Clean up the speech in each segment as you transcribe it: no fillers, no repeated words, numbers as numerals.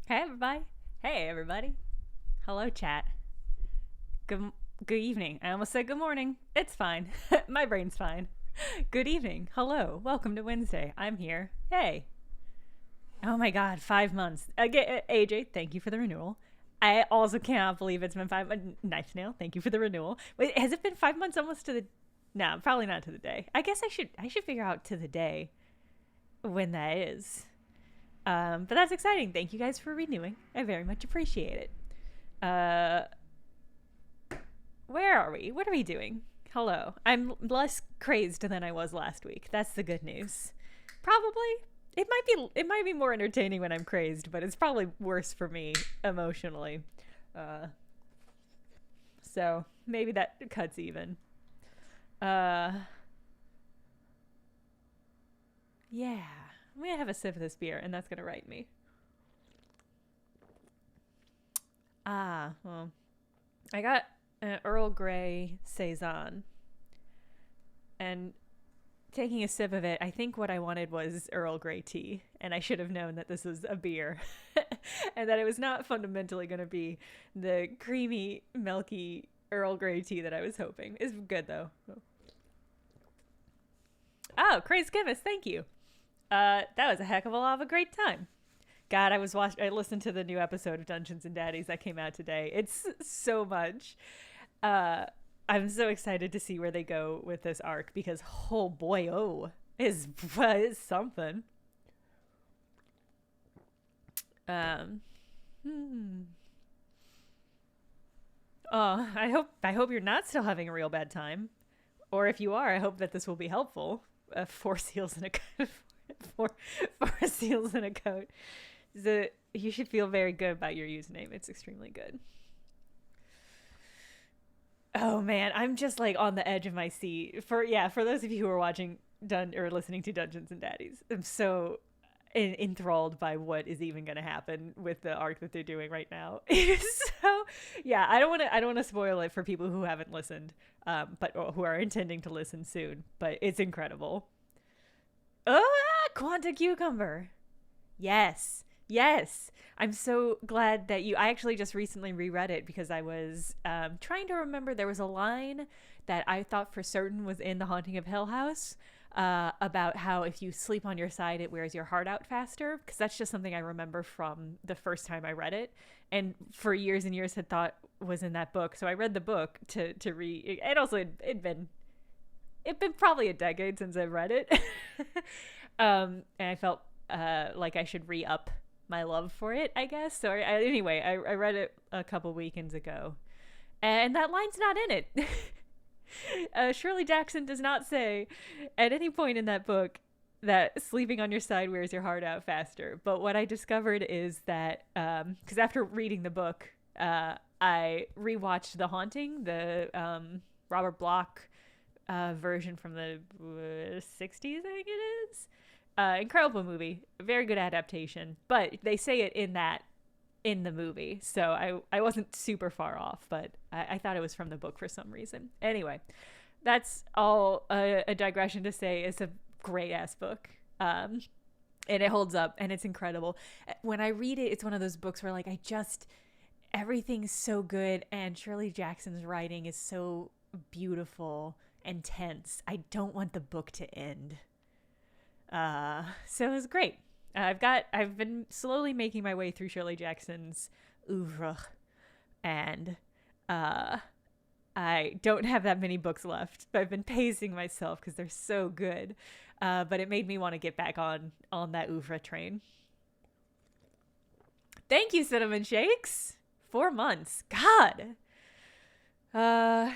Hey everybody. Hey everybody. Hello chat. Good good evening. I almost said good morning. It's fine. My brain's fine. Good evening. Hello. Welcome to Wednesday. I'm here. Hey. Oh my god, 5 months. Again, AJ, thank you for the renewal. I also cannot believe it's been 5 months. Knife Nail, thank you for the renewal. Wait, has it been 5 months almost to the No, probably not to the day. I guess I should figure out to the day when that is. But that's exciting. Thank you guys for renewing. I very much appreciate it. Where are we? What are we doing? Hello. I'm less crazed than I was last week. That's the good news. Probably. It might be more entertaining when I'm crazed, but it's probably worse for me emotionally. Uh, so maybe that cuts even. Uh, yeah. I'm gonna have a sip of this beer, and that's gonna right me. Well, I got an Earl Grey saison, and taking a sip of it, I think what I wanted was Earl Grey tea, and I should have known that this was a beer, and that it was not fundamentally going to be the creamy, milky Earl Grey tea that I was hoping. It's good though. Oh, Craze Gibbous, thank you. That was a heck of a lot of a great time. God, I listened to the new episode of Dungeons and Daddies that came out today. It's so much. Uh, I'm so excited to see where they go with this arc because oh boy, oh, is something. Um, hmm. Oh, I hope you're not still having a real bad time, or if you are, I hope that this will be helpful. Four seals in a coat. four, four seals in a coat. You should feel very good about your username. It's extremely good. Oh man, I'm just like on the edge of my seat. For those of you who are watching or listening to Dungeons and Daddies, I'm so enthralled by what is even going to happen with the arc that they're doing right now. So yeah, I don't want to spoil it for people who haven't listened, but or who are intending to listen soon. But it's incredible. Quanta Cucumber. Yes. Yes. I'm so glad that I actually just recently reread it because I was trying to remember. There was a line that I thought for certain was in The Haunting of Hill House about how if you sleep on your side, it wears your heart out faster. Because that's just something I remember from the first time I read it. And for years and years had thought was in that book. So I read the book to read. And also it'd been probably a decade since I've read it. And I felt like I should re-up my love for it, I guess. So anyway, I read it a couple weekends ago, and that line's not in it. Shirley Jackson does not say at any point in that book that sleeping on your side wears your heart out faster. But what I discovered is that because after reading the book, I rewatched The Haunting, the Robert Bloch version from the 60s, I think it is. Incredible movie, very good adaptation, but they say it in the movie, so I wasn't super far off, but I thought it was from the book for some reason. Anyway, that's all a digression to say it's a great ass book, and it holds up and it's incredible. When I read it, it's one of those books where like everything's so good and Shirley Jackson's writing is so beautiful and tense. I don't want the book to end. So it was great. I've been slowly making my way through Shirley Jackson's oeuvre, and I don't have that many books left. But I've been pacing myself because they're so good. But it made me want to get back on that oeuvre train. Thank you, Cinnamon Shakes. 4 months. God. Oh,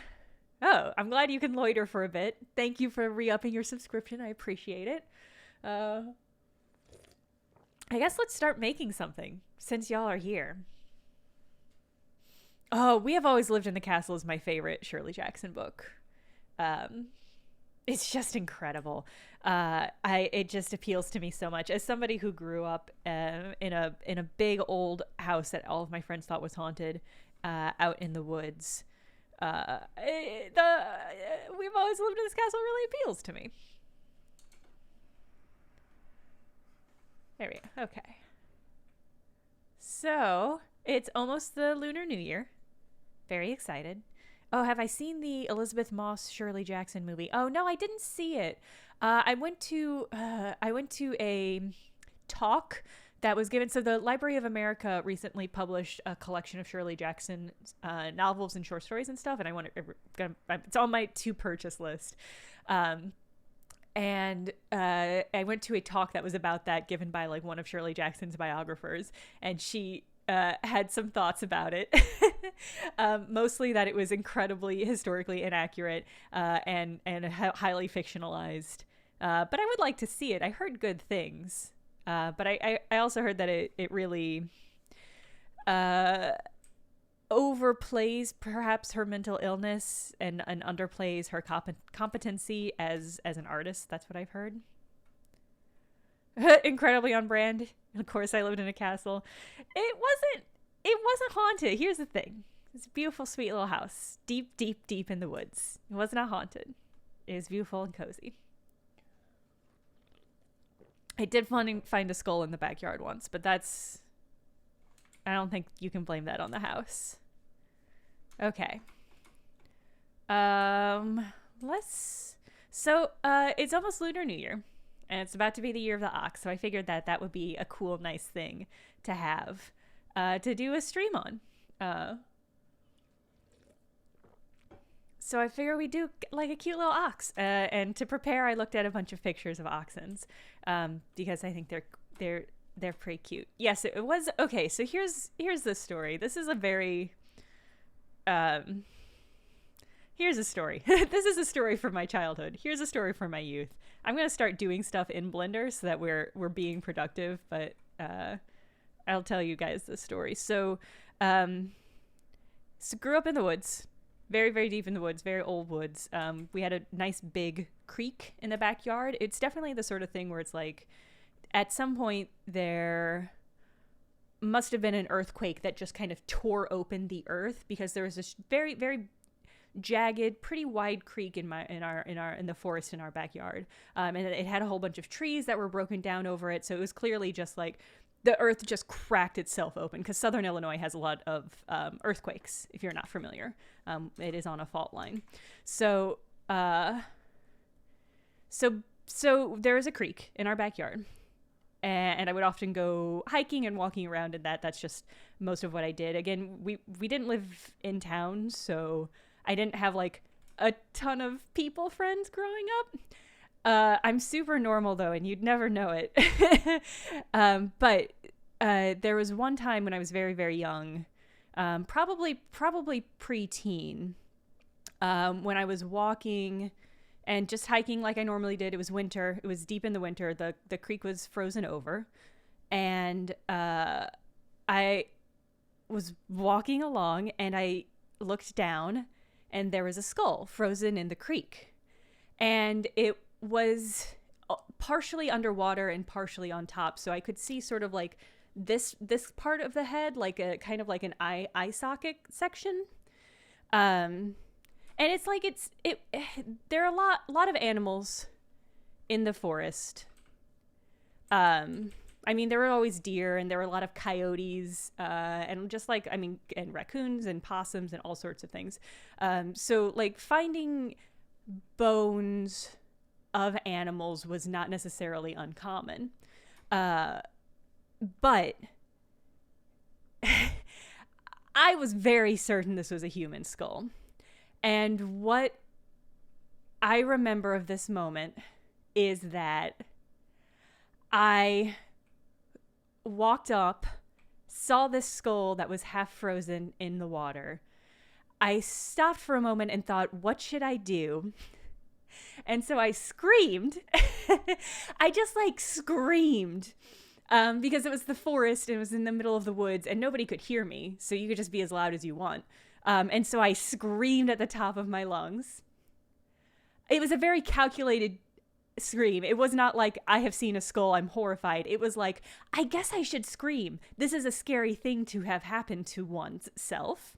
I'm glad you can loiter for a bit. Thank you for re-upping your subscription. I appreciate it. I guess let's start making something since y'all are here. Oh, We Have Always Lived in the Castle is my favorite Shirley Jackson book. It's just incredible. It just appeals to me so much as somebody who grew up in a big old house that all of my friends thought was haunted, out in the woods. We've Always Lived in this castle really appeals to me. There we go. Okay. So it's almost the Lunar New Year. Very excited. Oh, have I seen the Elizabeth Moss Shirley Jackson movie? Oh no, I didn't see it. I went to a talk that was given. So the Library of America recently published a collection of Shirley Jackson novels and short stories and stuff, and it's on my to purchase list. And I went to a talk that was about that, given by like one of Shirley Jackson's biographers, and she had some thoughts about it. Mostly that it was incredibly historically inaccurate and highly fictionalized. But I would like to see it. I heard good things. But I also heard that it really overplays perhaps her mental illness and underplays her competency as an artist. That's what I've heard. Incredibly on brand. Of course, I lived in a castle. It wasn't haunted. Here's the thing. It's a beautiful, sweet little house. Deep, deep, deep in the woods. It was not haunted. It was beautiful and cozy. I did find a skull in the backyard once, but I don't think you can blame that on the house. Okay. It's almost Lunar New Year, and it's about to be the year of the ox, so I figured that would be a cool, nice thing to have to do a stream on. So I figured we'd do like a cute little ox. And to prepare, I looked at a bunch of pictures of oxens because I think they're pretty cute. Yes, it was. Okay, so here's the story. This is a very... here's a story. This is a story from my childhood. Here's a story from my youth. I'm going to start doing stuff in Blender so that we're being productive, but I'll tell you guys the story. So grew up in the woods. Very, very deep in the woods, very old woods. We had a nice big creek in the backyard. It's definitely the sort of thing where it's like, at some point there must have been an earthquake that just kind of tore open the earth, because there was this very, very jagged, pretty wide creek in the forest in our backyard. And it had a whole bunch of trees that were broken down over it. So it was clearly just like the earth just cracked itself open, because Southern Illinois has a lot of earthquakes, if you're not familiar. It is on a fault line. So there is a creek in our backyard, and I would often go hiking and walking around in that. That's just most of what I did. Again, we didn't live in town, so I didn't have like a ton of people friends growing up. I'm super normal though, and you'd never know it. But there was one time when I was very, very young, probably preteen, when I was walking and just hiking like I normally did. It was winter. It was deep in the winter. The creek was frozen over, and I was walking along, and I looked down, and there was a skull frozen in the creek, and it was partially underwater and partially on top, so I could see sort of like this part of the head, like a kind of like an eye socket section. And it's like there are a lot of animals in the forest. I mean, there were always deer, and there were a lot of coyotes, and just like, I mean, and raccoons and possums and all sorts of things. So like finding bones of animals was not necessarily uncommon. But I was very certain this was a human skull. And what I remember of this moment is that I walked up, saw this skull that was half frozen in the water. I stopped for a moment and thought, what should I do? And so I screamed. I just like screamed because it was the forest and it was in the middle of the woods and nobody could hear me. So you could just be as loud as you want. And so I screamed at the top of my lungs. It was a very calculated scream. It was not like, I have seen a skull, I'm horrified. It was like, I guess I should scream. This is a scary thing to have happened to one's self.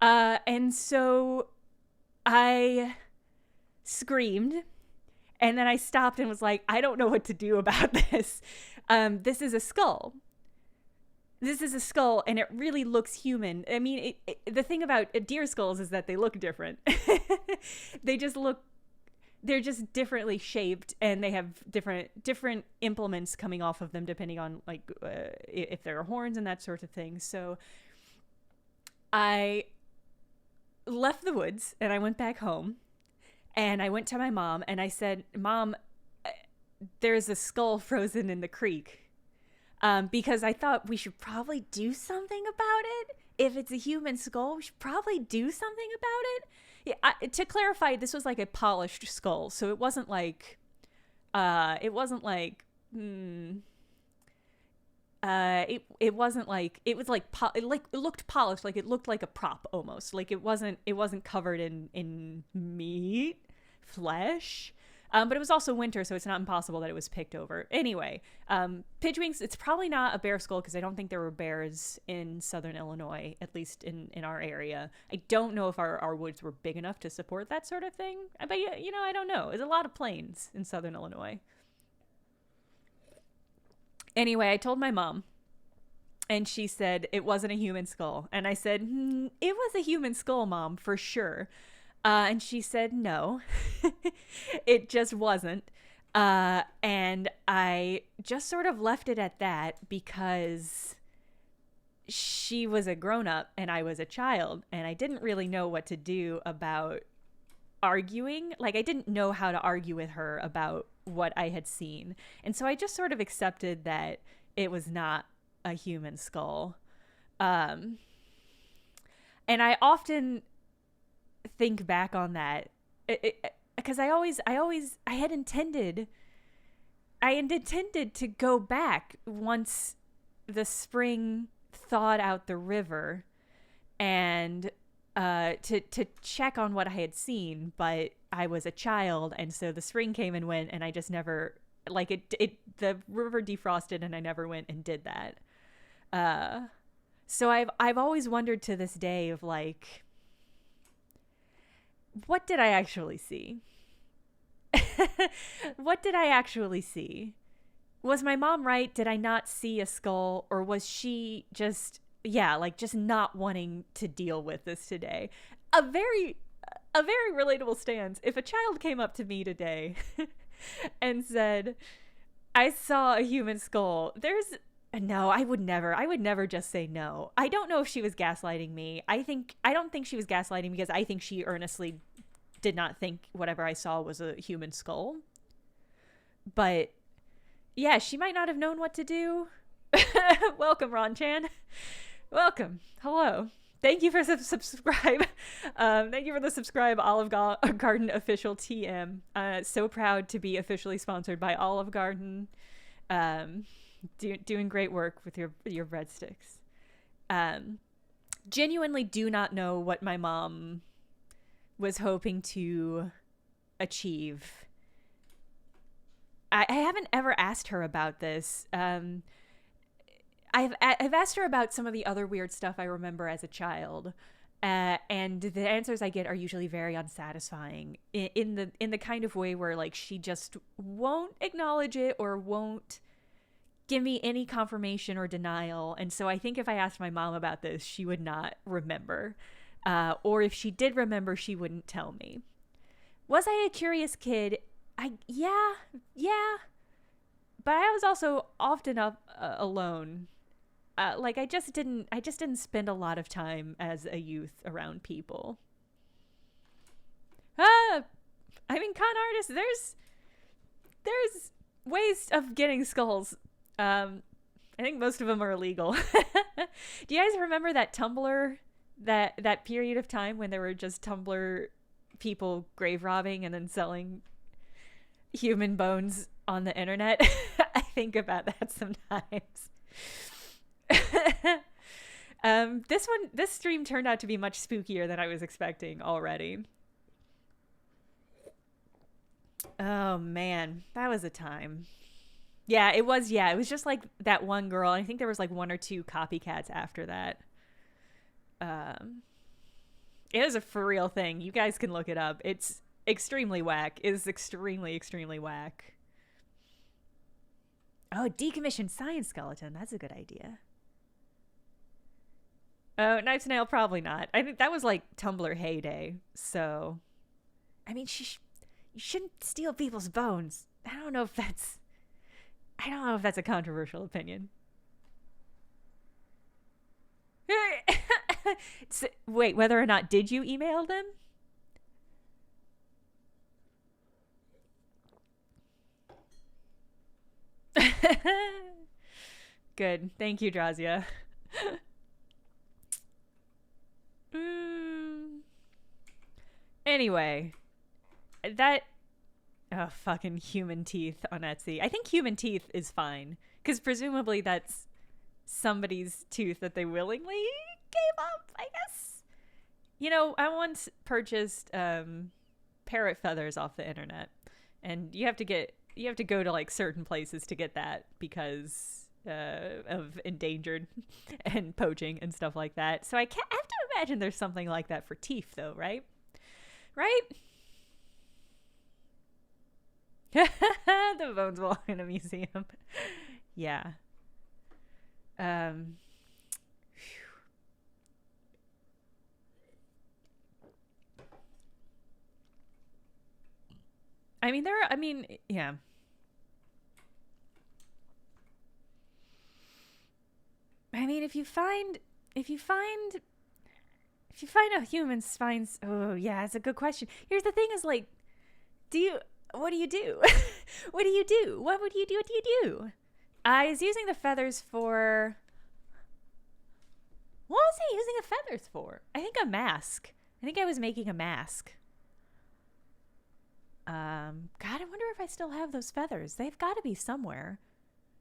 And so I screamed, and then I stopped and was like, I don't know what to do about this. This is a skull. this is a skull and it really looks human. I mean, the thing about deer skulls is that they look different. They just look, they're just differently shaped, and they have different implements coming off of them depending on like if there are horns and that sort of thing. So I left the woods and I went back home, and I went to my mom and I said, Mom, there's a skull frozen in the creek. Because I thought we should probably do something about it. If it's a human skull, we should probably do something about it. Yeah, to clarify, this was like a polished skull, so it wasn't like, it wasn't like it looked polished, like it looked like a prop almost, like it wasn't covered in meat, flesh. But it was also winter, so it's not impossible that it was picked over. Anyway, Pidgewinks, it's probably not a bear skull because I don't think there were bears in southern Illinois, at least in our area. I don't know if our woods were big enough to support that sort of thing. But, I don't know. There's a lot of plains in southern Illinois. Anyway, I told my mom, and she said it wasn't a human skull. And I said, it was a human skull, Mom, for sure. And she said, no, it just wasn't. And I just sort of left it at that because she was a grown-up and I was a child, and I didn't really know what to do about arguing. Like, I didn't know how to argue with her about what I had seen. And so I just sort of accepted that it was not a human skull. And I often think back on that because I had intended to go back once the spring thawed out the river and to check on what I had seen, but I was a child, and so the spring came and went, and I just never, like, the river defrosted and I never went and did that. So I've always wondered to this day of like, what did I actually see? What did I actually see? Was my mom right? Did I not see a skull? Or was she just not wanting to deal with this today? A very relatable stance. If a child came up to me today and said, I saw a human skull, no, I would never just say no. I don't know if she was gaslighting me. I don't think she was gaslighting because I think she earnestly did not think whatever I saw was a human skull. But yeah, she might not have known what to do. Welcome, Ron Chan. Welcome. Hello. Thank you for subscribe. Thank you for the subscribe, Olive Garden official TM. So proud to be officially sponsored by Olive Garden. Doing great work with your breadsticks. Genuinely do not know what my mom was hoping to achieve. I haven't ever asked her about this. I've asked her about some of the other weird stuff I remember as a child, and the answers I get are usually very unsatisfying in the kind of way where like she just won't acknowledge it or won't give me any confirmation or denial. And so I think if I asked my mom about this, she would not remember. Or if she did remember, she wouldn't tell me. Was I a curious kid? Yeah. But I was also often up alone. Like I just didn't spend a lot of time as a youth around people. I mean, con artists, there's ways of getting skulls. I think most of them are illegal. Do you guys remember that Tumblr, that period of time when there were just Tumblr people grave robbing and then selling human bones on the internet? I think about that sometimes. This stream turned out to be much spookier than I was expecting already. Oh man, that was a time. Yeah, it was just like that one girl. I think there was like one or two copycats after that. It was a for real thing. You guys can look it up. It's extremely whack. It is extremely, extremely whack. Oh, decommissioned science skeleton. That's a good idea. Oh, Knife's Nail, probably not. I think that was like Tumblr heyday. So, I mean, you shouldn't steal people's bones. I don't know if that's a controversial opinion. Wait, whether or not did you email them? Good. Thank you, Drazia. Anyway, that fucking human teeth on Etsy. I think human teeth is fine because presumably that's somebody's tooth that they willingly gave up, I guess. You know, I once purchased parrot feathers off the internet, and you have to go to like certain places to get that because of endangered and poaching and stuff like that. So I have to imagine there's something like that for teeth, though, right? Right? The bones belong in a museum. Yeah. I mean, yeah. I mean, if you find a human finds, oh yeah, it's a good question. Here's the thing: is like, what do you do? What do you do? What would you do? What do you do? I was using the feathers for. What was I using the feathers for? I think a mask. I think I was making a mask. God, I wonder if I still have those feathers. They've got to be somewhere.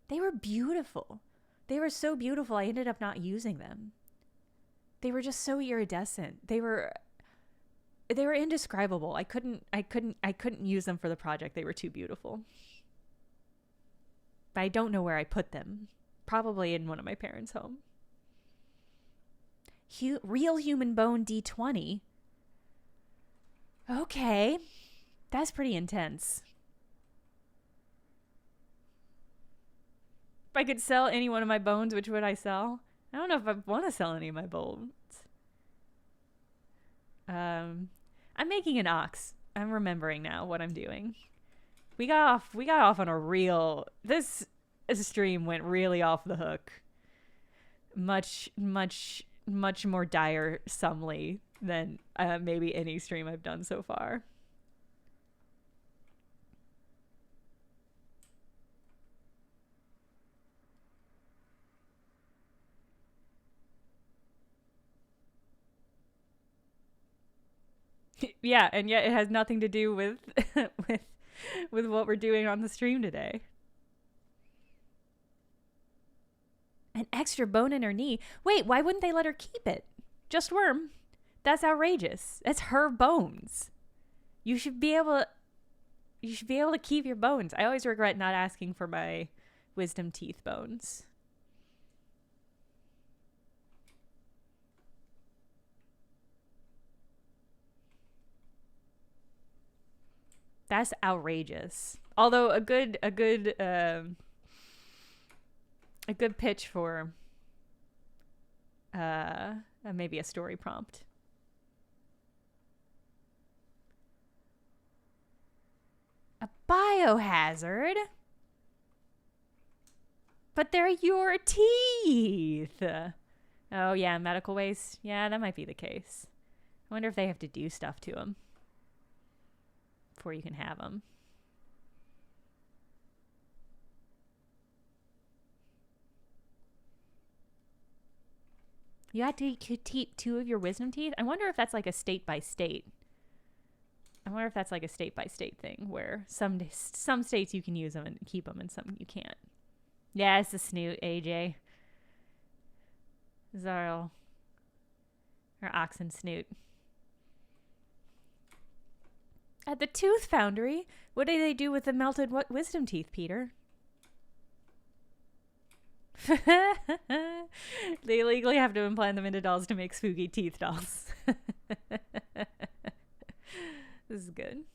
They were beautiful. They were so beautiful. I ended up not using them. They were just so iridescent. They were indescribable. I couldn't use them for the project. They were too beautiful. But I don't know where I put them. Probably in one of my parents' home. Real human bone D20. Okay. That's pretty intense. If I could sell any one of my bones, which would I sell? I don't know if I want to sell any of my bones. I'm making an ox. I'm remembering now what I'm doing. We got off on a real. This stream went really off the hook. Much more dire-somely than maybe any stream I've done so far. Yeah, and yet it has nothing to do with with what we're doing on the stream today. An extra bone in her knee. Wait, why wouldn't they let her keep it? Just worm. That's outrageous. That's her bones. You should be able to keep your bones. I always regret not asking for my wisdom teeth bones. That's outrageous. Although a good pitch for maybe a story prompt. A biohazard? But they're your teeth. Oh yeah, medical waste. Yeah, that might be the case. I wonder if they have to do stuff to them before you can have them. You had to keep 2 of your wisdom teeth? I wonder if that's like a state by state. I wonder if that's like a state by state thing where some states you can use them and keep them and some you can't. Yeah, it's the snoot, AJ. Zarl. Or oxen snoot. At the Tooth Foundry? What do they do with the melted wisdom teeth, Peter? They legally have to implant them into dolls to make spooky teeth dolls. This is good.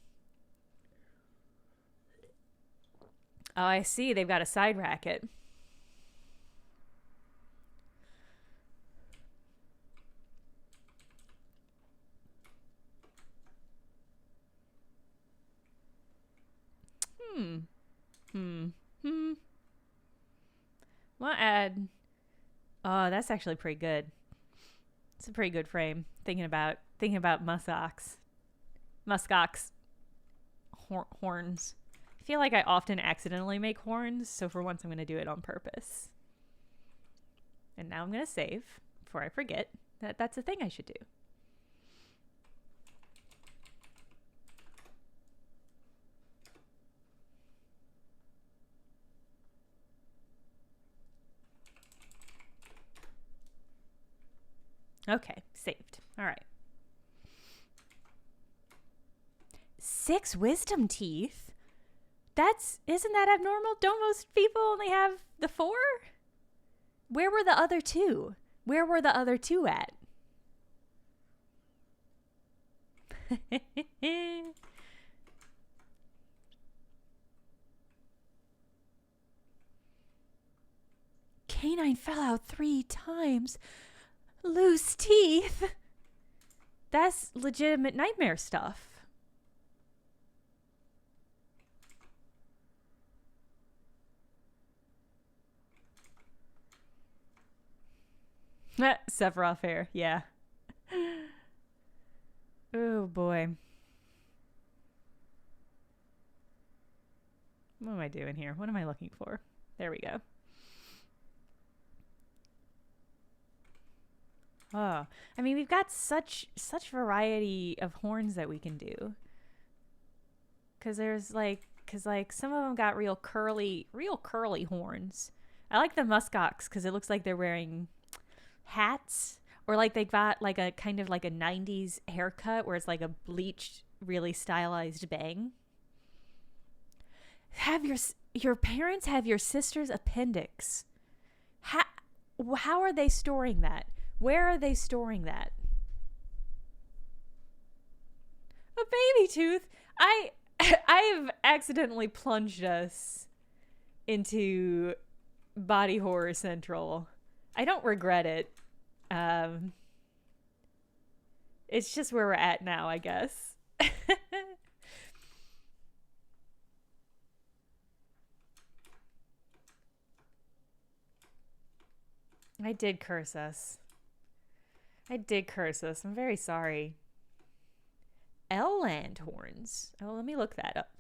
Oh, I see. They've got a side racket. Hmm. We'll add... Oh, that's actually pretty good. It's a pretty good frame. Thinking about muskox horns. I feel like I often accidentally make horns, so for once I'm going to do it on purpose. And now I'm going to save before I forget that that's a thing I should do. Okay, saved. All right. 6 wisdom teeth? Isn't that abnormal? Don't most people only have the 4? Where were the other 2? Where were the other 2 at? Canine fell out 3 times. Loose teeth. That's legitimate nightmare stuff. Sephiroth hair, yeah. Oh boy. What am I doing here? What am I looking for? There we go. Oh, I mean, we've got such variety of horns that we can do. Cause some of them got real curly horns. I like the muskox because it looks like they're wearing hats, or like they got like a kind of like a 90s haircut where it's like a bleached, really stylized bang. Have your parents have your sister's appendix. How are they storing that? Where are they storing that? A baby tooth? I've accidentally plunged us into Body Horror Central. I don't regret it. It's just where we're at now, I guess. I did curse us. I'm very sorry. L-land horns. Oh, let me look that up.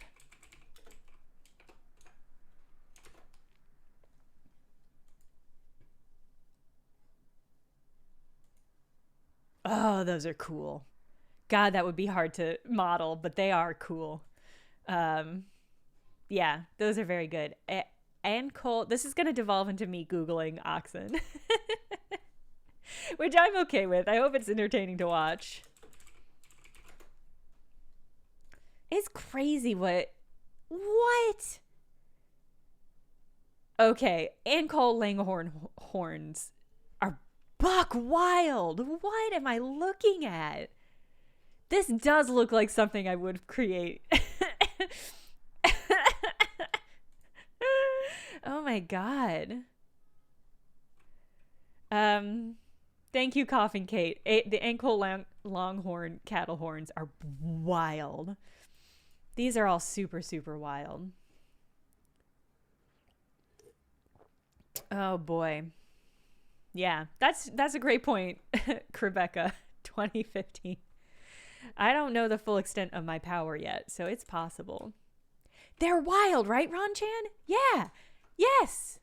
Oh, those are cool. God, that would be hard to model, but they are cool. Yeah, those are very good. And Cole, this is going to devolve into me Googling oxen. Which I'm okay with. I hope it's entertaining to watch. It's crazy what? Okay, Ancol Langhorn horns are buck wild. What am I looking at? This does look like something I would create. Oh my god. Thank you, Coughing Kate. The Ancol Longhorn cattle horns are wild. These are all super, super wild. Oh boy. Yeah, that's a great point, Rebecca. 2015. I don't know the full extent of my power yet, so it's possible. They're wild, right, Ron Chan? Yeah. Yes.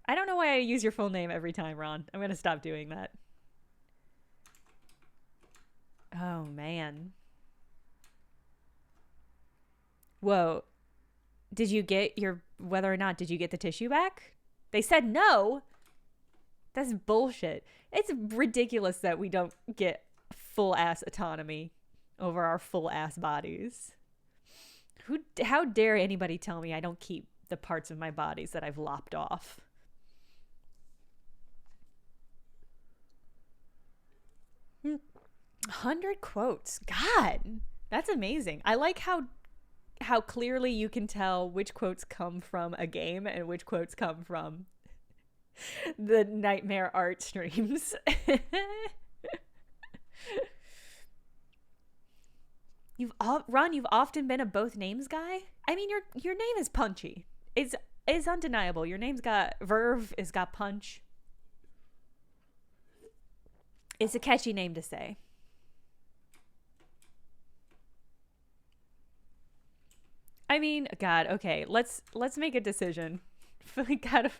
I don't know why I use your full name every time, Ron. I'm going to stop doing that. Oh, man. Whoa. Did you get whether or not did you get the tissue back? They said no. That's bullshit. It's ridiculous that we don't get full ass autonomy over our full ass bodies. How dare anybody tell me I don't keep the parts of my bodies that I've lopped off? Hmm. 100 quotes. God, that's amazing. I like how clearly you can tell which quotes come from a game and which quotes come from the nightmare art streams. Ron, you've often been a both names guy. I mean, your name is punchy. It's undeniable. Your name's got verve. It's got punch. It's a catchy name to say. I mean, God, okay, let's make a decision. gotta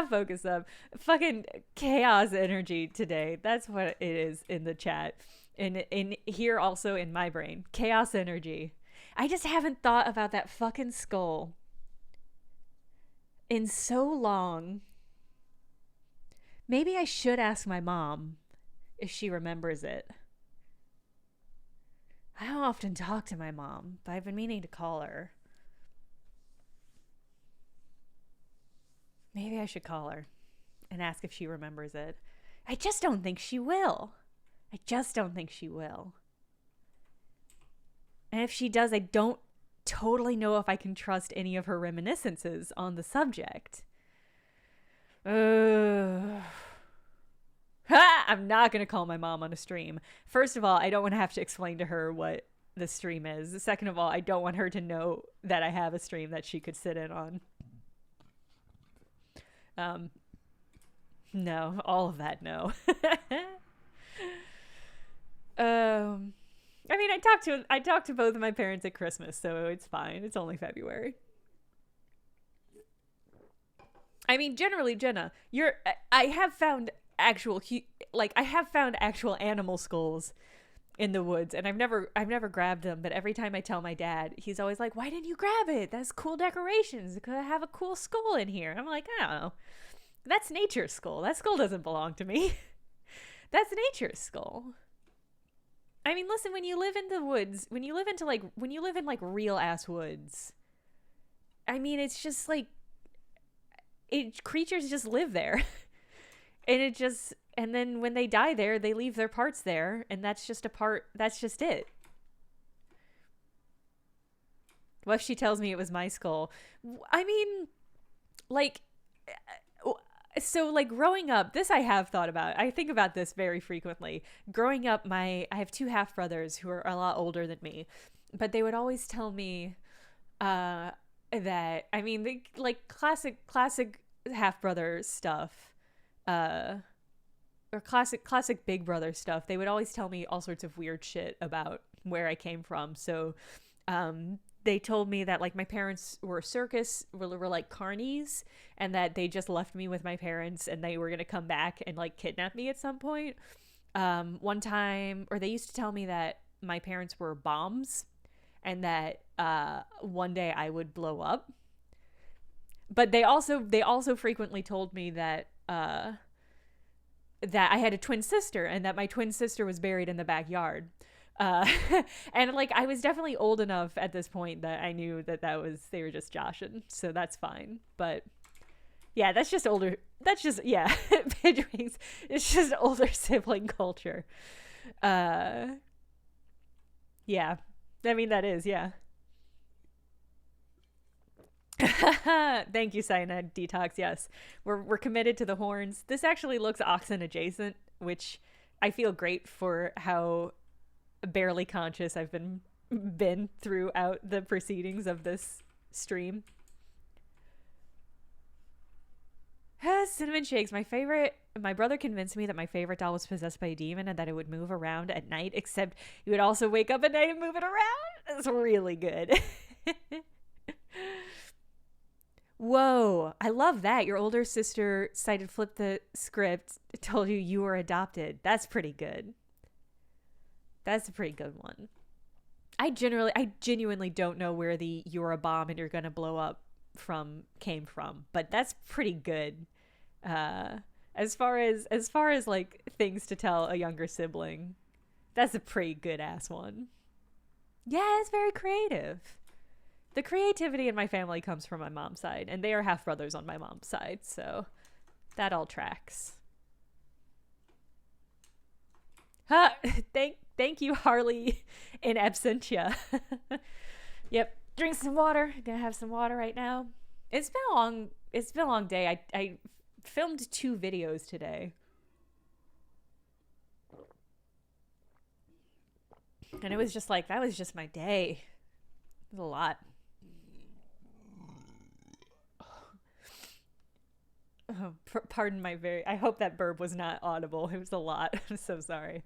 focus up. Fucking chaos energy today. That's what it is in the chat. In here also in my brain. Chaos energy. I just haven't thought about that fucking skull in so long. Maybe I should ask my mom if she remembers it. I don't often talk to my mom, but I've been meaning to call her. Maybe I should call her and ask if she remembers it. I just don't think she will. I just don't think she will. And if she does, I don't totally know if I can trust any of her reminiscences on the subject. I'm not going to call my mom on a stream. First of all, I don't want to have to explain to her what the stream is. Second of all, I don't want her to know that I have a stream that she could sit in on. No, all of that, no. I mean, I talked to both of my parents at Christmas, so it's fine. It's only February. I mean, generally, Jenna, I have found actual animal skulls in the woods, and I've never grabbed them, but every time I tell my dad, he's always like, "Why didn't you grab it? That's cool decorations. It could have a cool skull in here." I'm like, I don't know. That's nature's skull. That skull doesn't belong to me. That's nature's skull. I mean, listen, when you live in the woods, when you live in like real ass woods, I mean, it's just like creatures just live there. And then when they die there, they leave their parts there, and that's just it. What if she tells me it was my skull? I mean, like, so like growing up, this I have thought about. I think about this very frequently. Growing up, I have two half brothers who are a lot older than me, but they would always tell me that, I mean, like classic half brother stuff, or classic big brother stuff. They would always tell me all sorts of weird shit about where I came from. So they told me that like my parents were like carnies, and that they just left me with my parents and they were gonna come back and like kidnap me at some point. One time, or they used to tell me that my parents were bombs, and that one day I would blow up. But they also frequently told me that that I had a twin sister, and that my twin sister was buried in the backyard. And like I was definitely old enough at this point that I knew that they were just joshing, so that's fine. But yeah, that's just Pidgeways. It's just older sibling culture. Yeah, I mean that is, yeah. Thank you, Cyanide Detox. Yes, we're committed to the horns. This actually looks oxen adjacent, which I feel great for how barely conscious I've been throughout the proceedings of this stream. Cinnamon shakes. My brother convinced me that my favorite doll was possessed by a demon and that it would move around at night, except you would also wake up at night and move it around. It's really good. Whoa, I love that. Your older sister flipped the script, told you were adopted. That's pretty good. That's a pretty good one. I genuinely don't know where the "you're a bomb and you're gonna blow up" came from, but that's pretty good. As far as like things to tell a younger sibling, that's a pretty good ass one. Yeah, it's very creative. The creativity in my family comes from my mom's side, and they are half brothers on my mom's side, so that all tracks. Huh, thank you, Harley in absentia. Yep, drink some water. Gonna have some water right now. It's been a long day. I filmed 2 videos today. And it was just like, that was just my day. It was a lot. Oh, pardon my I hope that burp was not audible. It was a lot. I'm so sorry.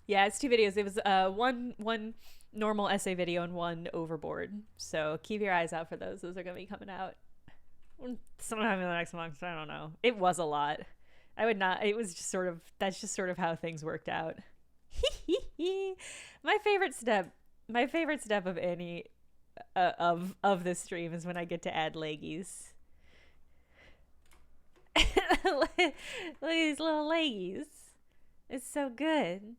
Yeah, it's 2 videos. It was one normal essay video and one overboard. So keep your eyes out for those. Those are going to be coming out sometime in the next month. I don't know. It was a lot. I would not. It was just sort of, that's just sort of how things worked out. My favorite step of any of this stream is when I get to add leggies. Look at these little leggies. It's so good.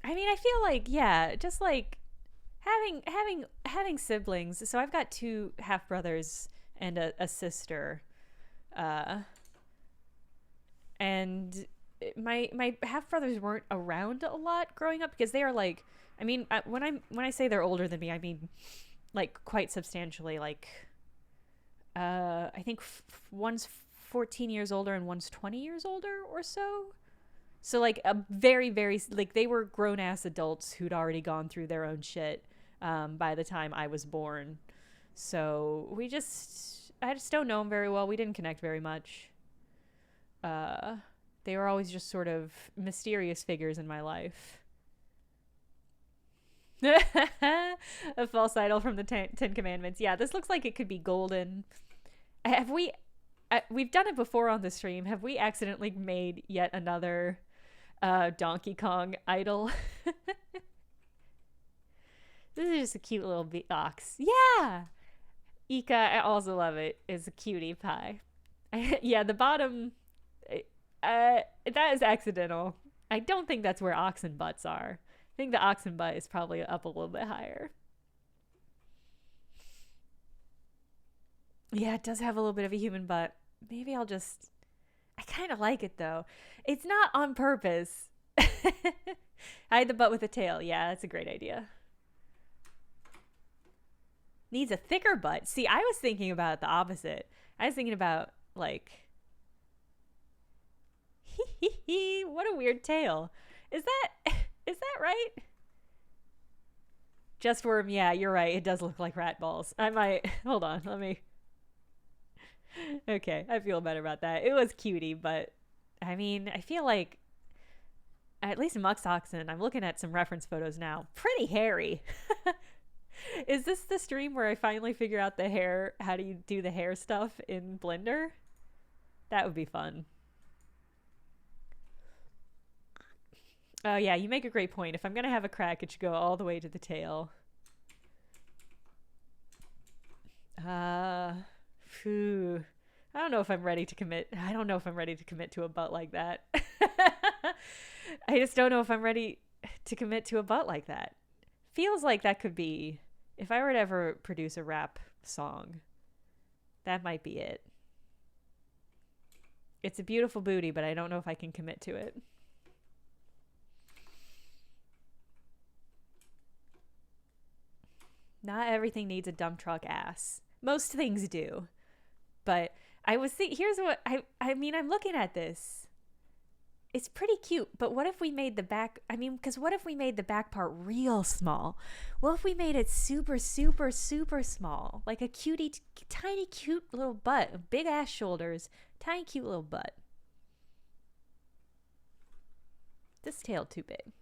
I mean, I feel like, yeah, just like having siblings. So I've got 2 half brothers and a sister, and my half brothers weren't around a lot growing up because they are like, I mean, when I say they're older than me, I mean like quite substantially. Like, I think one's 14 years older and one's 20 years older or so. So like a very, very, like they were grown ass adults who'd already gone through their own shit by the time I was born. So I just don't know them very well. We didn't connect very much. They were always just sort of mysterious figures in my life. A false idol from the Ten Commandments. Yeah, this looks like it could be golden. We've done it before on the stream. Have we accidentally made yet another Donkey Kong idol? This is just a cute little ox. Yeah! Ika, I also love it. It's a cutie pie. Yeah, the bottom, that is accidental. I don't think that's where oxen butts are. I think the oxen butt is probably up a little bit higher. Yeah, it does have a little bit of a human butt. Maybe I kind of like it though. It's not on purpose. Hide the butt with a tail. Yeah, that's a great idea. Needs a thicker butt. See, I was thinking about the opposite. I was thinking about like, what a weird tail. Is that right? Just worm. Yeah, you're right. It does look like rat balls. I might, hold on. Let me. Okay, I feel better about that. It was cutie, but I mean, I feel like at least Mux Oxen, I'm looking at some reference photos now, pretty hairy. Is this the stream where I finally figure out the hair, how do you do the hair stuff in Blender? That would be fun. Oh yeah, you make a great point. If I'm gonna have a crack, it should go all the way to the tail. Phew. I don't know if I'm ready to commit. I don't know if I'm ready to commit to a butt like that. I just don't know if I'm ready to commit to a butt like that. Feels like that could be, if I were to ever produce a rap song, that might be it. It's a beautiful booty, but I don't know if I can commit to it. Not everything needs a dump truck ass. Most things do. But I was thinking, here's what, I mean, I'm looking at this. It's pretty cute, but what if we made the back, I mean, because what if we made the back part real small? What if we made it super, super, super small? Like a cutie, tiny, cute little butt, big ass shoulders, tiny, cute little butt. This tail too big.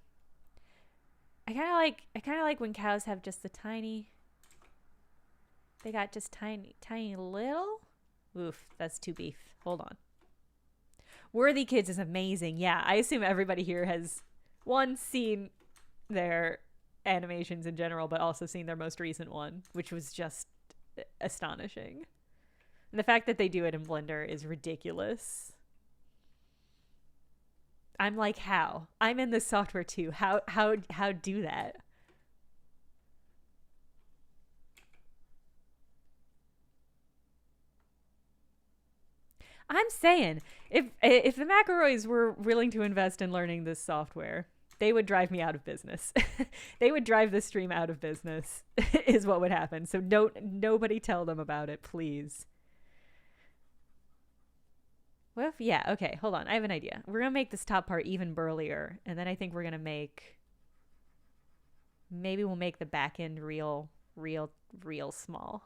I kind of like when cows have just the tiny, they got just tiny, tiny little. Oof, that's too beef. Hold on. Worthy Kids is amazing. Yeah, I assume everybody here has, one, seen their animations in general, but also seen their most recent one, which was just astonishing. And the fact that they do it in Blender is ridiculous. I'm like, how? I'm in this software too. How do that? I'm saying, if the McElroys were willing to invest in learning this software, they would drive me out of business. They would drive this stream out of business, is what would happen. So nobody tell them about it, please. What if, yeah, okay, hold on. I have an idea. We're going to make this top part even burlier. And then I think we're going to make, maybe we'll make the back end real small.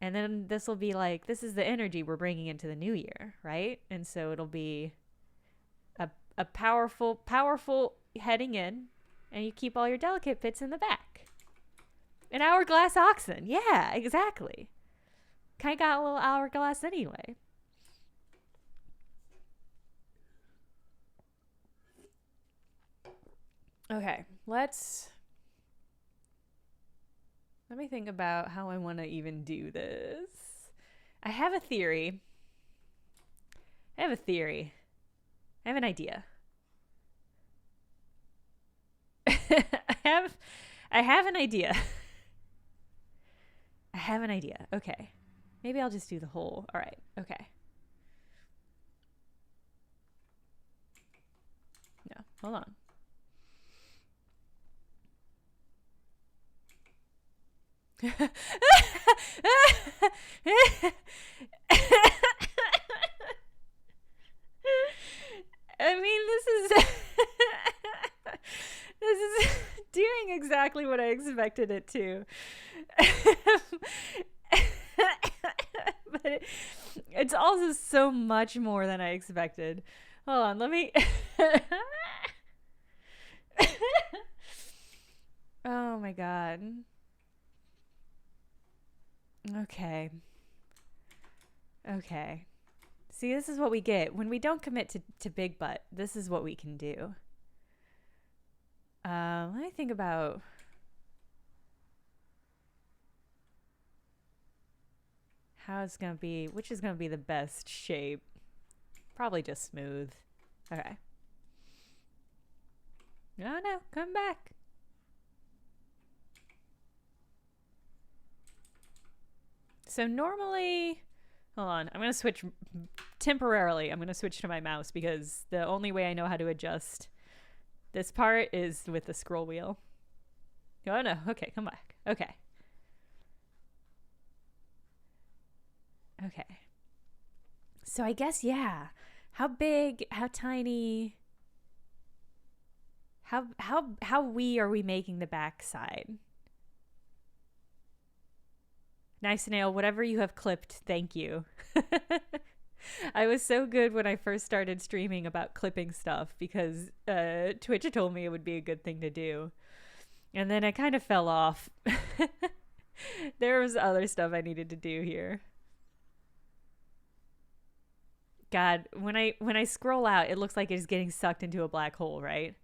And then this will be like, this is the energy we're bringing into the new year, right? And so it'll be a powerful heading in, and you keep all your delicate bits in the back. An hourglass oxen. Yeah, exactly. Kind of got a little hourglass anyway. Okay, let me think about how I want to even do this. I have a theory. I have an idea. I have an idea. Okay. Maybe I'll just do the whole. All right. Okay. No, hold on. I mean, this is doing exactly what I expected it to. But it's also so much more than I expected. Hold on, let me Oh my god. Okay. See, this is what we get when we don't commit to big butt. This is what we can do. Let me think about how it's gonna be, which is gonna be the best shape. Probably just smooth. Okay. No, come back. So normally, hold on, I'm gonna switch temporarily. I'm gonna switch to my mouse because the only way I know how to adjust this part is with the scroll wheel. Oh no, okay, come back. Okay. So I guess, yeah. How big, how tiny, how wee are we making the back side? Nice nail, whatever you have clipped, thank you. I was so good when I first started streaming about clipping stuff because Twitch told me it would be a good thing to do. And then I kind of fell off. There was other stuff I needed to do here. God, when I scroll out, it looks like it's getting sucked into a black hole, right?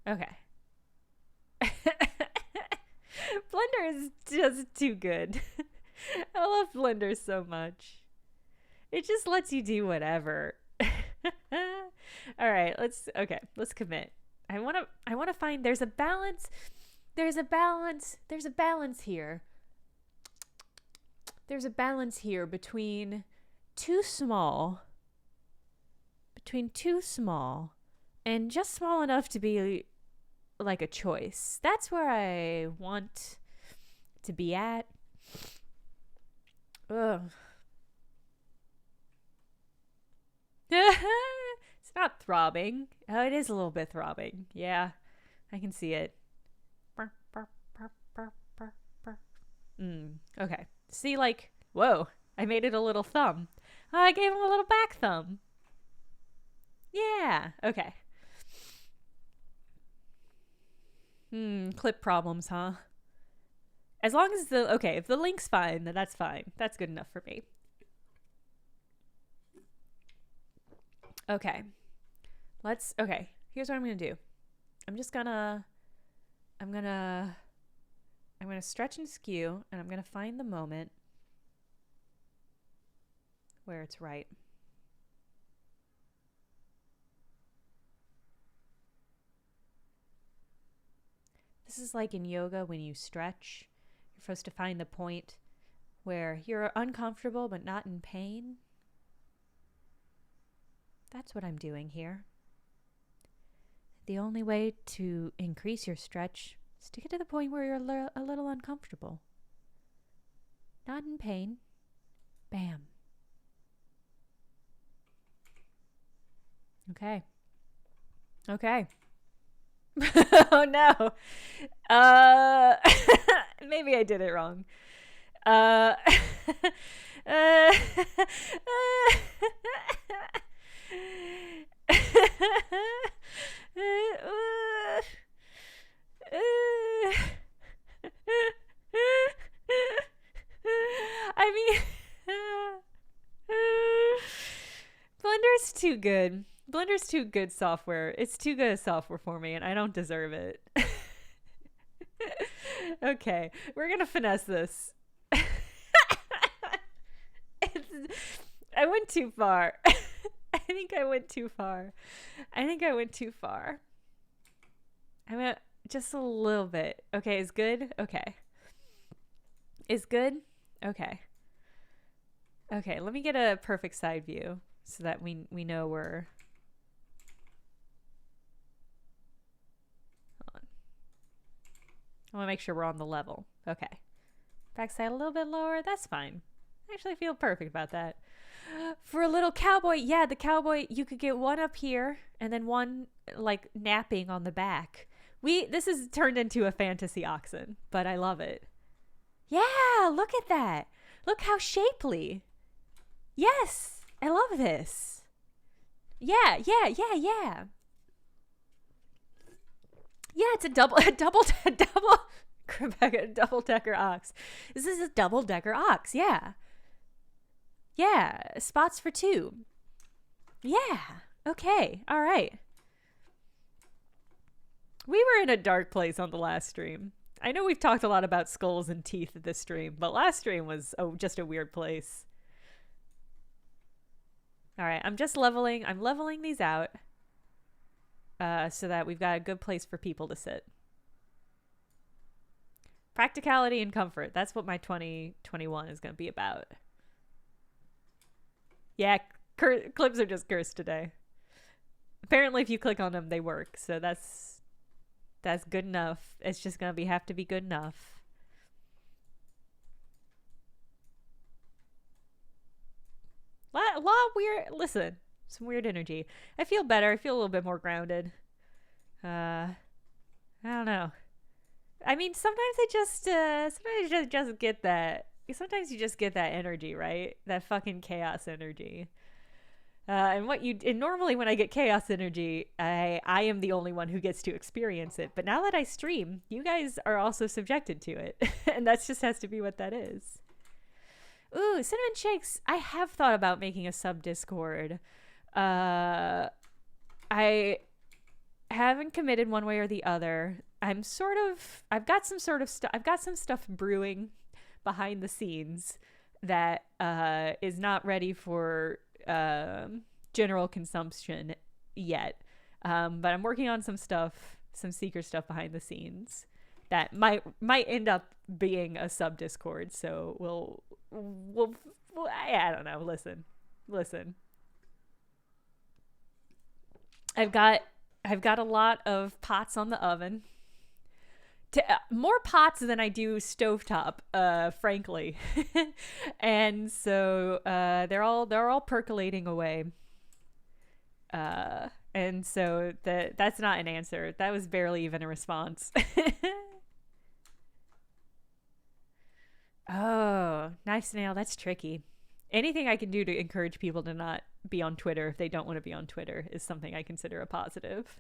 Okay. Blender is just too good. I love Blender so much. It just lets you do whatever. All right, let's commit. I want to find, there's a balance here. There's a balance here between too small and just small enough to be like a choice. That's where I want to be at. Ugh. It's not throbbing. Oh, it is a little bit throbbing. Yeah, I can see it. Okay. See, like, whoa, I made it a little thumb. Oh, I gave him a little back thumb. Yeah, okay. Clip problems, huh? As long as if the link's fine, then that's fine. That's good enough for me. Okay. Here's what I'm going to do. I'm going to stretch and skew, and I'm going to find the moment where it's right. This is like in yoga when you stretch. You're supposed to find the point where you're uncomfortable but not in pain. That's what I'm doing here. The only way to increase your stretch is to get to the point where you're a little uncomfortable. Not in pain. Bam. Okay. Okay. Oh no. Maybe I did it wrong. Uh, I mean, Blender's too good. Blender's too good software. It's too good a software for me, and I don't deserve it. Okay, we're gonna finesse this. I went too far. I think I went too far. I went just a little bit. Okay, is good? Okay. Is good? Okay. Okay, let me get a perfect side view so that we know we're... Hold on. I want to make sure we're on the level. Okay. Backside a little bit lower. That's fine. I actually feel perfect about that. For a little cowboy, yeah, the cowboy, you could get one up here and then one like napping on the back. This is turned into a fantasy oxen, but I love it. Yeah, look at that. Look how shapely. Yes, I love this. Yeah. Yeah, it's a double-decker ox. This is a double-decker ox, yeah. Yeah, spots for two. Yeah, okay, all right. We were in a dark place on the last stream. I know we've talked a lot about skulls and teeth at this stream, but last stream was just a weird place. All right, I'm leveling these out so that we've got a good place for people to sit. Practicality and comfort. That's what my 2021 is going to be about. Yeah, clips are just cursed today. Apparently, if you click on them, they work. So that's good enough. It's just going to have to be good enough. Lot weird. Listen, some weird energy. I feel better. I feel a little bit more grounded. I don't know. I mean, sometimes I just get that. Sometimes you just get that energy, right? That fucking chaos energy. And normally when I get chaos energy, I am the only one who gets to experience it. But now that I stream, you guys are also subjected to it. And that just has to be what that is. Ooh, Cinnamon Shakes. I have thought about making a sub Discord. I haven't committed one way or the other. I've got some stuff brewing behind the scenes that is not ready for general consumption yet. But I'm working on some secret stuff behind the scenes that might end up being a sub Discord. So we'll I don't know. Listen. I've got a lot of pots on the oven. More pots than I do stovetop, frankly. And so they're all percolating away. And so that's not an answer. That was barely even a response. Oh, knife snail, that's tricky. Anything I can do to encourage people to not be on Twitter if they don't want to be on Twitter is something I consider a positive.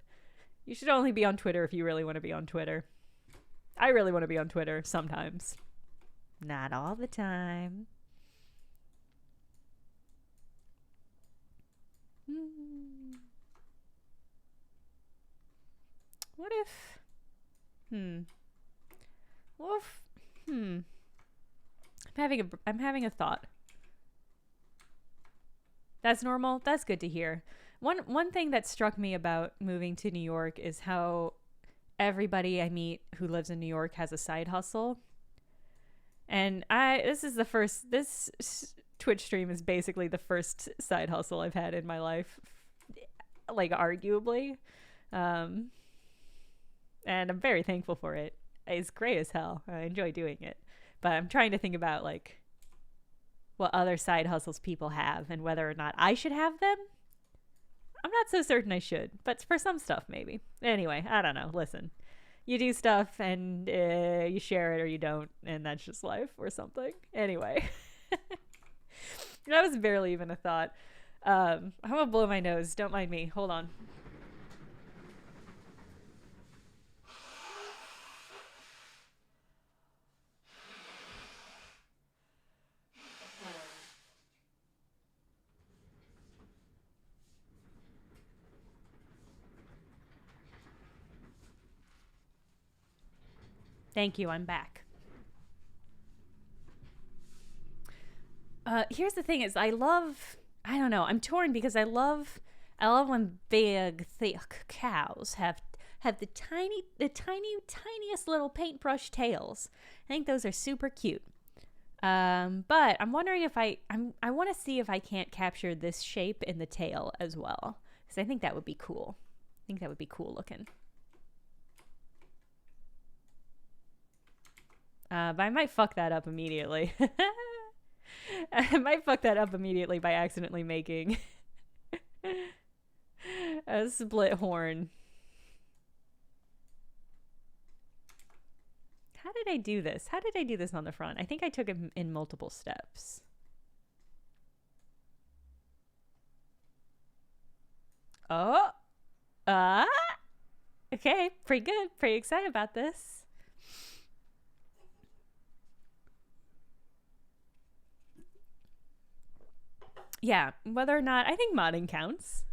You should only be on Twitter if you really want to be on Twitter. I really want to be on Twitter sometimes. Not all the time. What if... I'm having a thought. That's normal. That's good to hear. One thing that struck me about moving to New York is how everybody I meet who lives in New York has a side hustle. And this Twitch stream is basically the first side hustle I've had in my life like arguably. And I'm very thankful for it. It's great as hell. I enjoy doing it. But I'm trying to think about like what other side hustles people have and whether or not I should have them. I'm not so certain I should, but for some stuff maybe. Anyway, I don't know. Listen, you do stuff and you share it or you don't, and that's just life or something. Anyway, that was barely even a thought. I'm gonna blow my nose. Don't mind me. Hold on. Thank you. I'm back. Here's the thing: is I don't know. I'm torn because I love when big, thick cows have the tiniest little paintbrush tails. I think those are super cute. But I'm wondering if I want to see if I can't capture this shape in the tail as well, because I think that would be cool. I think that would be cool looking. But I might fuck that up immediately. I might fuck that up immediately by accidentally making a split horn. How did I do this? How did I do this on the front? I think I took it in multiple steps. Oh. Okay, pretty good. Pretty excited about this. Yeah, whether or not I think modding counts.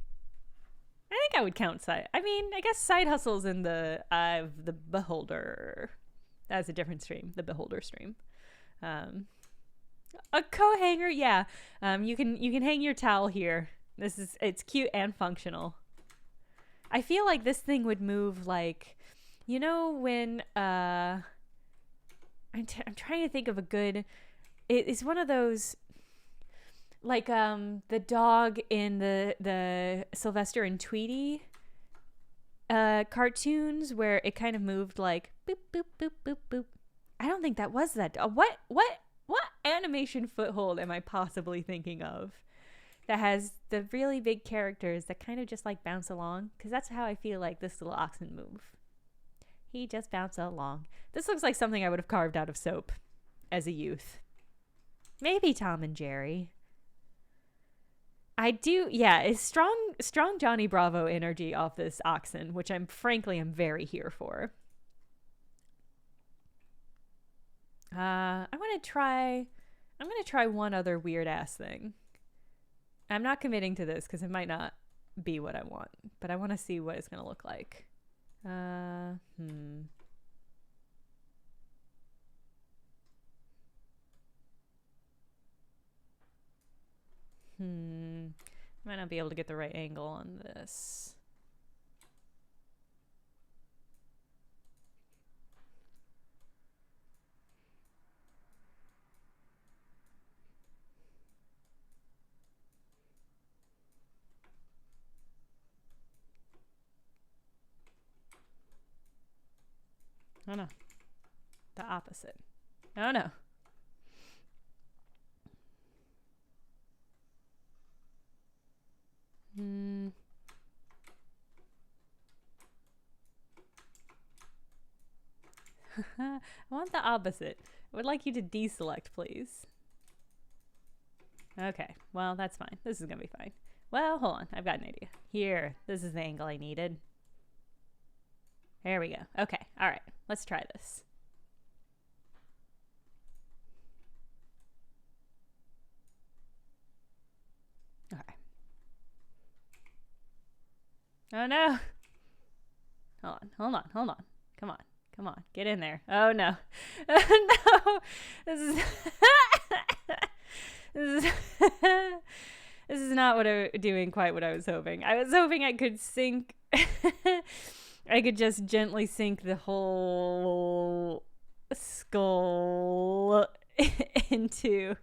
I think I would count side. I mean, I guess side hustles in the eye of the beholder. That's a different stream, the beholder stream. A co-hanger, yeah. You can hang your towel here. It's cute and functional. I feel like this thing would move like, you know, when I'm trying to think of a good. It's one of those. Like the dog in the Sylvester and Tweety cartoons where it kind of moved like boop boop boop boop boop. I don't think that was that. What animation foothold am I possibly thinking of that has the really big characters that kind of just like bounce along? Because that's how I feel like this little oxen move. He just bounced along. This looks like something I would have carved out of soap as a youth. Maybe Tom and Jerry. I do, yeah, it's strong Johnny Bravo energy off this oxen, which I'm very here for. I'm gonna try one other weird ass thing. I'm not committing to this because it might not be what I want, but I want to see what it's gonna look like. Might not be able to get the right angle on this. Oh no. The opposite. Oh no. I want the opposite. I would like you to deselect, please. Okay, well, that's fine. This is gonna be fine. Well, hold on. I've got an idea. Here, this is the angle I needed. There we go. Okay, all right. Let's try this. Okay. Oh no. Hold on. Come on. Get in there. Oh no. No. This is this is not what I'm doing quite what I was hoping. I was hoping I could sink I could just gently sink the whole skull into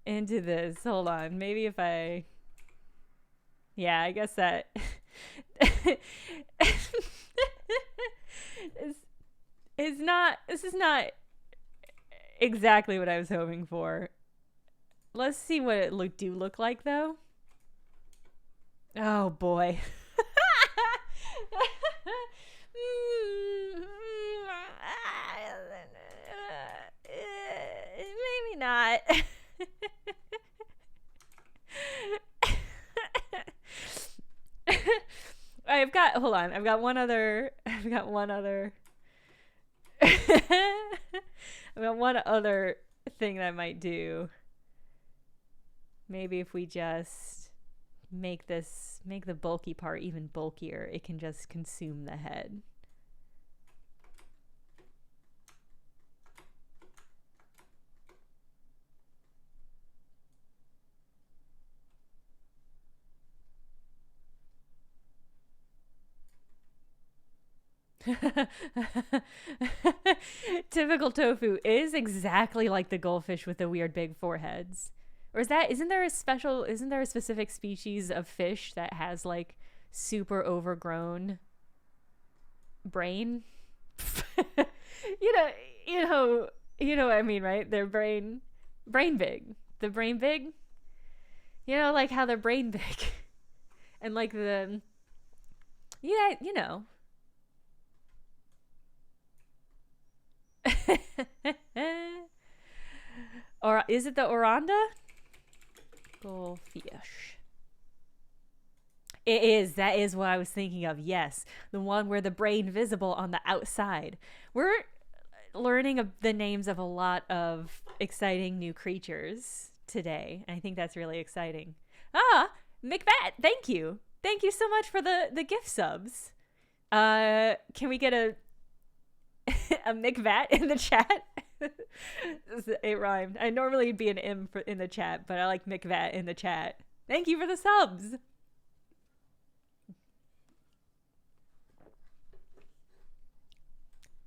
this. Hold on. Maybe if I Yeah, I guess that is not, this is not exactly what I was hoping for. Let's see what it look like though. Oh boy. Maybe not. I've got, hold on, I've got one other I've got one other thing that I might do. Maybe if we just make the bulky part even bulkier, it can just consume the head. Typical tofu is exactly like the goldfish with the weird big foreheads. Or isn't there a specific species of fish that has like super overgrown brain? you know, you know what I mean, right? Their brain big. The brain big? You know, like how their brain big. And like yeah, you know. Or is it the Oranda? Goldfish. It is. That is what I was thinking of. Yes. The one where the brain visible on the outside. We're learning the names of a lot of exciting new creatures today. I think that's really exciting. Ah, McBat, thank you. Thank you so much for the gift subs. Can we get a McVat in the chat? It rhymed. I normally be an M in the chat, but I like McVat in the chat. Thank you for the subs.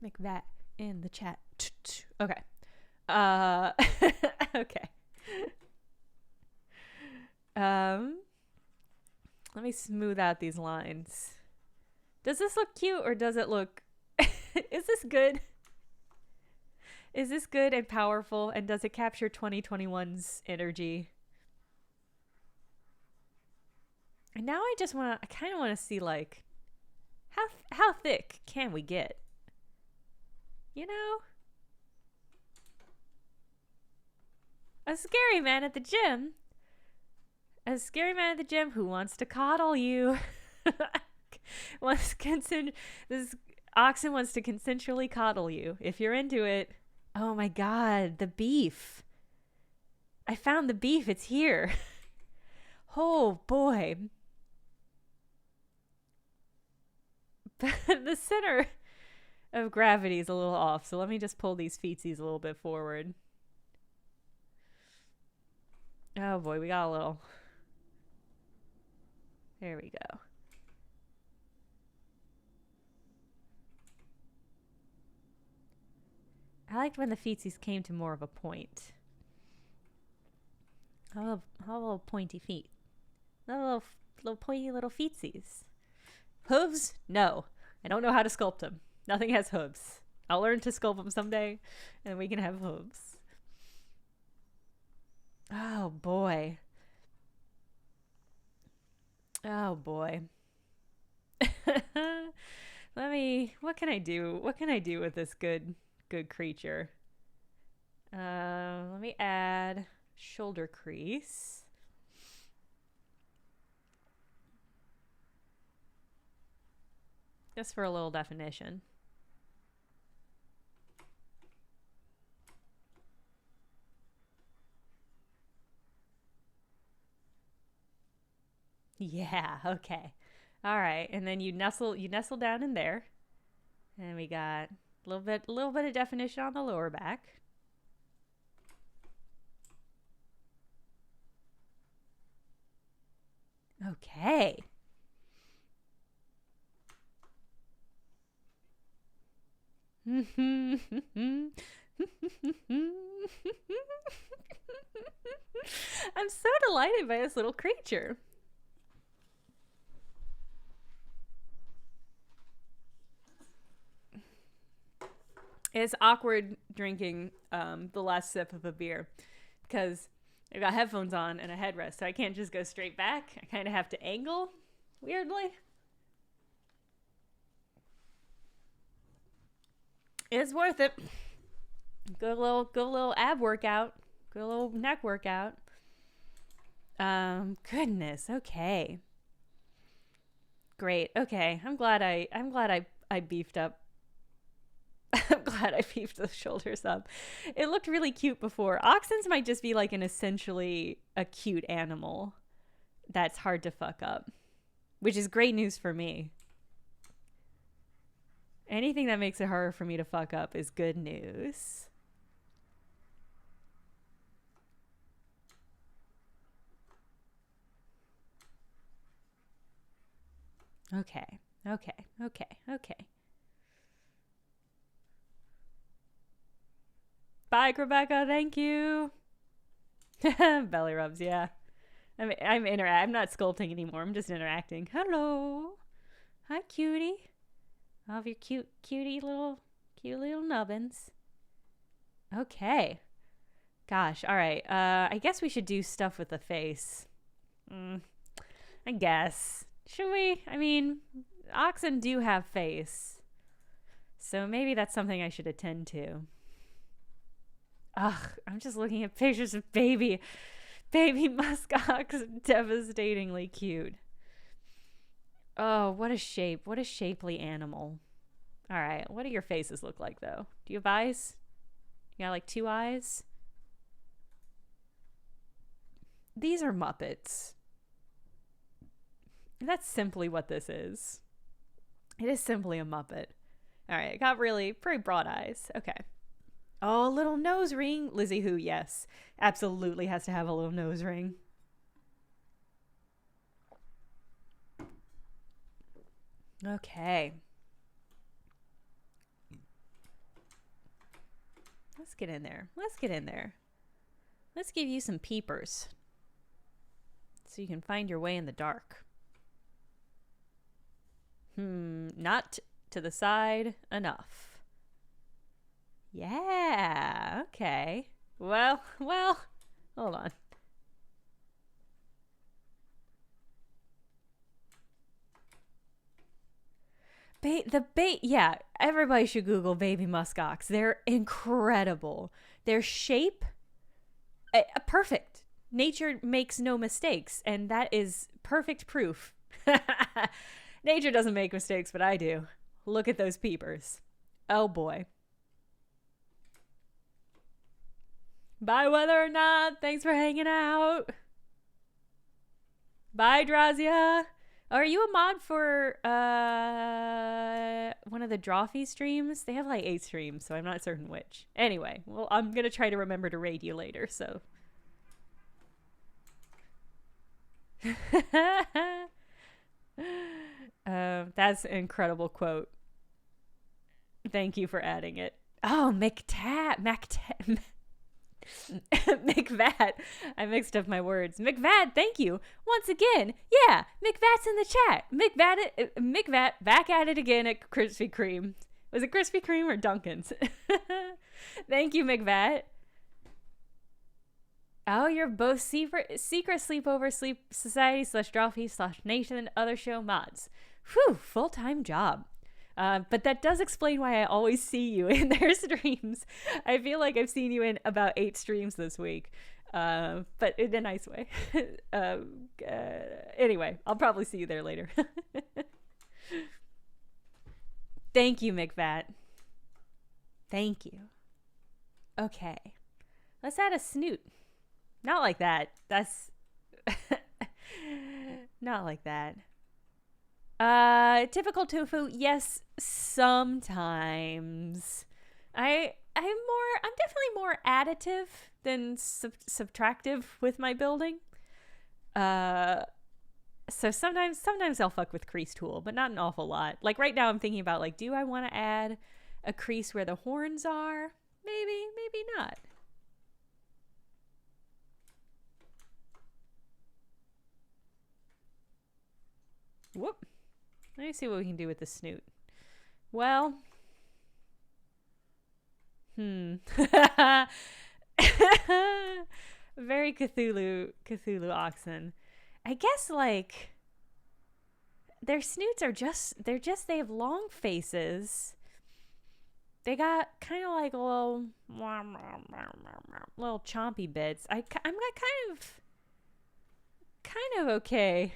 McVat in the chat. Okay. Okay. Let me smooth out these lines. Does this look cute or does it look is this good? Is this good and powerful, and does it capture 2021's energy? And now I kind of want to see like how thick can we get? You know? A scary man at the gym. A scary man at the gym who wants to coddle you. This oxen wants to consensually coddle you. If you're into it. Oh my god, the beef. I found the beef. It's here. Oh boy. The center of gravity is a little off, so let me just pull these feetsies a little bit forward. Oh boy, we got a little. There we go. I liked when the feetsies came to more of a point. I love little pointy feet. Little pointy little feetsies. Hooves? No. I don't know how to sculpt them. Nothing has hooves. I'll learn to sculpt them someday, and we can have hooves. Oh, boy. Oh, boy. What can I do? What can I do with this good creature? Let me add shoulder crease. Just for a little definition. Yeah, okay. All right, and then you nestle down in there. And we got a little bit of definition on the lower back. Okay. I'm so delighted by this little creature. It's awkward drinking the last sip of a beer because I've got headphones on and a headrest, so I can't just go straight back. I kind of have to angle weirdly. It's worth it. Good little ab workout. Good little neck workout. Goodness. Okay. Great. Okay. I'm glad I beefed up. I'm glad I beefed the shoulders up. It looked really cute before. Oxens might just be like an essentially a cute animal that's hard to fuck up, which is great news for me. Anything that makes it harder for me to fuck up is good news. Okay. Bye, Rebecca. Thank you. Belly rubs, yeah. I'm not sculpting anymore. I'm just interacting. Hello. Hi, cutie. All of your cute little nubbins. Okay. Gosh, all right. I guess we should do stuff with the face. I guess. Should we? I mean, oxen do have face. So maybe that's something I should attend to. Ugh, I'm just looking at pictures of baby muskox. Devastatingly cute. Oh, what a shape. What a shapely animal. All right, what do your faces look like, though? Do you have eyes? You got, like, 2 eyes? These are Muppets. That's simply what this is. It is simply a Muppet. All right, it got really pretty broad eyes. Okay. Oh, a little nose ring. Lizzie Who, yes. Absolutely has to have a little nose ring. Okay. Let's get in there. Let's give you some peepers so you can find your way in the dark. Not to the side enough. Yeah, okay. Well, hold on. Yeah, everybody should Google baby muskox. They're incredible. Their shape, perfect. Nature makes no mistakes, and that is perfect proof. Nature doesn't make mistakes, but I do. Look at those peepers. Oh boy. Bye, whether or not. Thanks for hanging out. Bye, Drazia. Are you a mod for one of the Drawfee streams? They have like 8 streams, so I'm not certain which. Anyway, well, I'm going to try to remember to raid you later, so. That's an incredible quote. Thank you for adding it. Oh, McVat. I mixed up my words. McVat, thank you. Once again. Yeah, McVat's in the chat. McVat back at it again at Krispy Kreme. Was it Krispy Kreme or Dunkin's? Thank you, McVat. Oh, you're both secret sleepover sleep society / Drawfee / Nation and other show mods. Whew, full-time job. But that does explain why I always see you in their streams. I feel like I've seen you in about 8 streams this week, but in a nice way. Anyway, I'll probably see you there later. Thank you, McVat. Thank you. Okay. Let's add a snoot. Not like that. That's... Not like that. Typical tofu, yes, sometimes. I'm definitely more additive than subtractive with my building. So sometimes I'll fuck with crease tool, but not an awful lot. Like right now I'm thinking about like, do I want to add a crease where the horns are? Maybe not. Whoop. Let me see what we can do with the snoot. Well, Hmm. Very Cthulhu oxen. I guess like their snoots are they have long faces. They got kind of like little chompy bits. I'm kind of okay.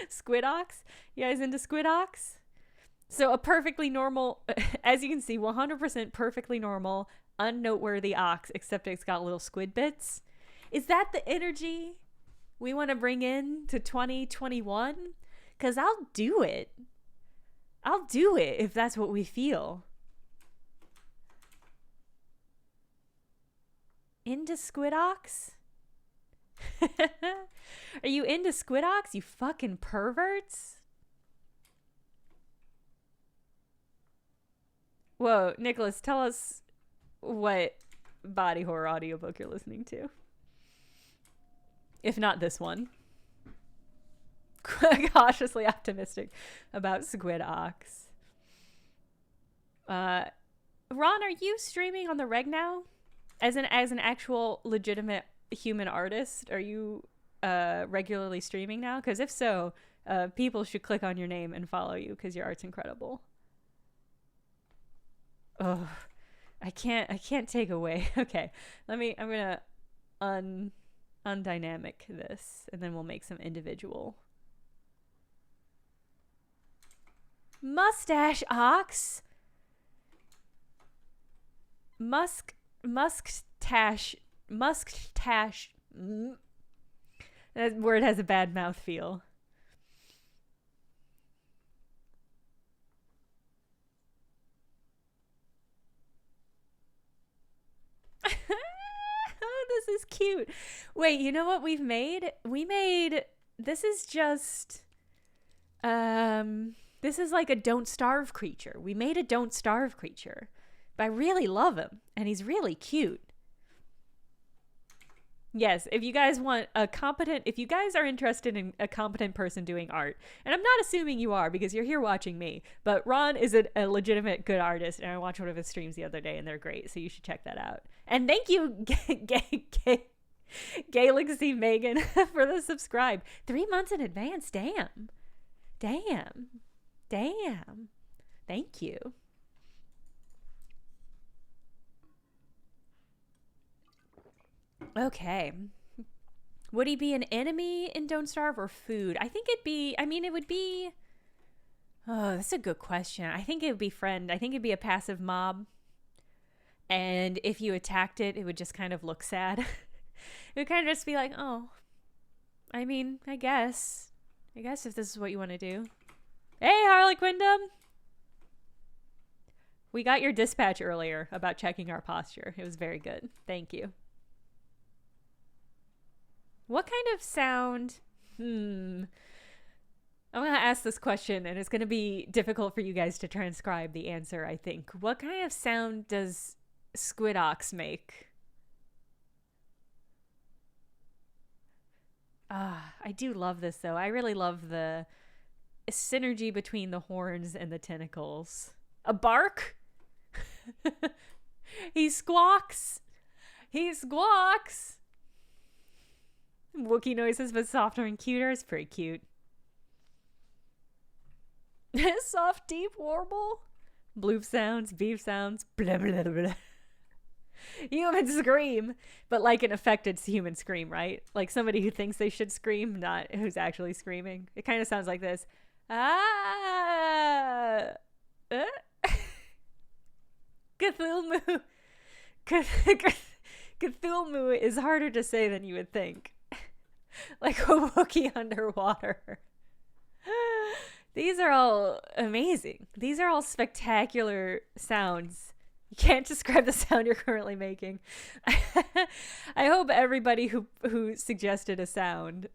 Squidox? You guys into Squidox? So a perfectly normal, as you can see, 100% perfectly normal, unnoteworthy ox, except it's got little squid bits. Is that the energy we want to bring in to 2021? Because I'll do it. I'll do it if that's what we feel. Into Squidox? Are you into Squidox, you fucking perverts? Whoa, Nicholas, tell us what body horror audiobook you're listening to. If not this one. Cautiously optimistic about Squidox. Ron, are you streaming on the reg now? As an actual legitimate human artist, are you regularly streaming now? Because if so, people should click on your name and follow you because your art's incredible. Oh, I can't take away. Okay, I'm gonna undynamic this, and then we'll make some individual. Mustache ox. Musktash. That word has a bad mouth feel. Oh, this is cute. Wait, you know what we've made? This is just this is like a don't starve creature. We made a don't starve creature. But I really love him, and he's really cute. Yes, if you guys are interested in a competent person doing art, and I'm not assuming you are because you're here watching me, but Ron is a legitimate good artist, and I watched one of his streams the other day, and they're great, so you should check that out. And thank you, Galaxy Megan, for the subscribe. 3 months in advance, damn. Thank you. Okay. Would he be an enemy in Don't Starve or food? I think it would be... Oh, that's a good question. I think it would be friend. I think it'd be a passive mob. And if you attacked it, it would just kind of look sad. It would kind of just be like, oh. I mean, I guess if this is what you want to do. Hey, Harley Quindom! We got your dispatch earlier about checking our posture. It was very good. Thank you. What kind of sound? I'm going to ask this question, and it's going to be difficult for you guys to transcribe the answer, I think. What kind of sound does Squidox make? I do love this, though. I really love the synergy between the horns and the tentacles. A bark? He squawks. Wookiee noises, but softer and cuter. It's pretty cute. Soft, deep warble. Bloop sounds, beep sounds. Blah, blah, blah. Human scream, but like an affected human scream, right? Like somebody who thinks they should scream, not who's actually screaming. It kind of sounds like this. Cthulhu. Cthulhu is harder to say than you would think. Like a Wookiee underwater. These are all amazing. These are all spectacular sounds. You can't describe the sound you're currently making. I hope everybody who suggested a sound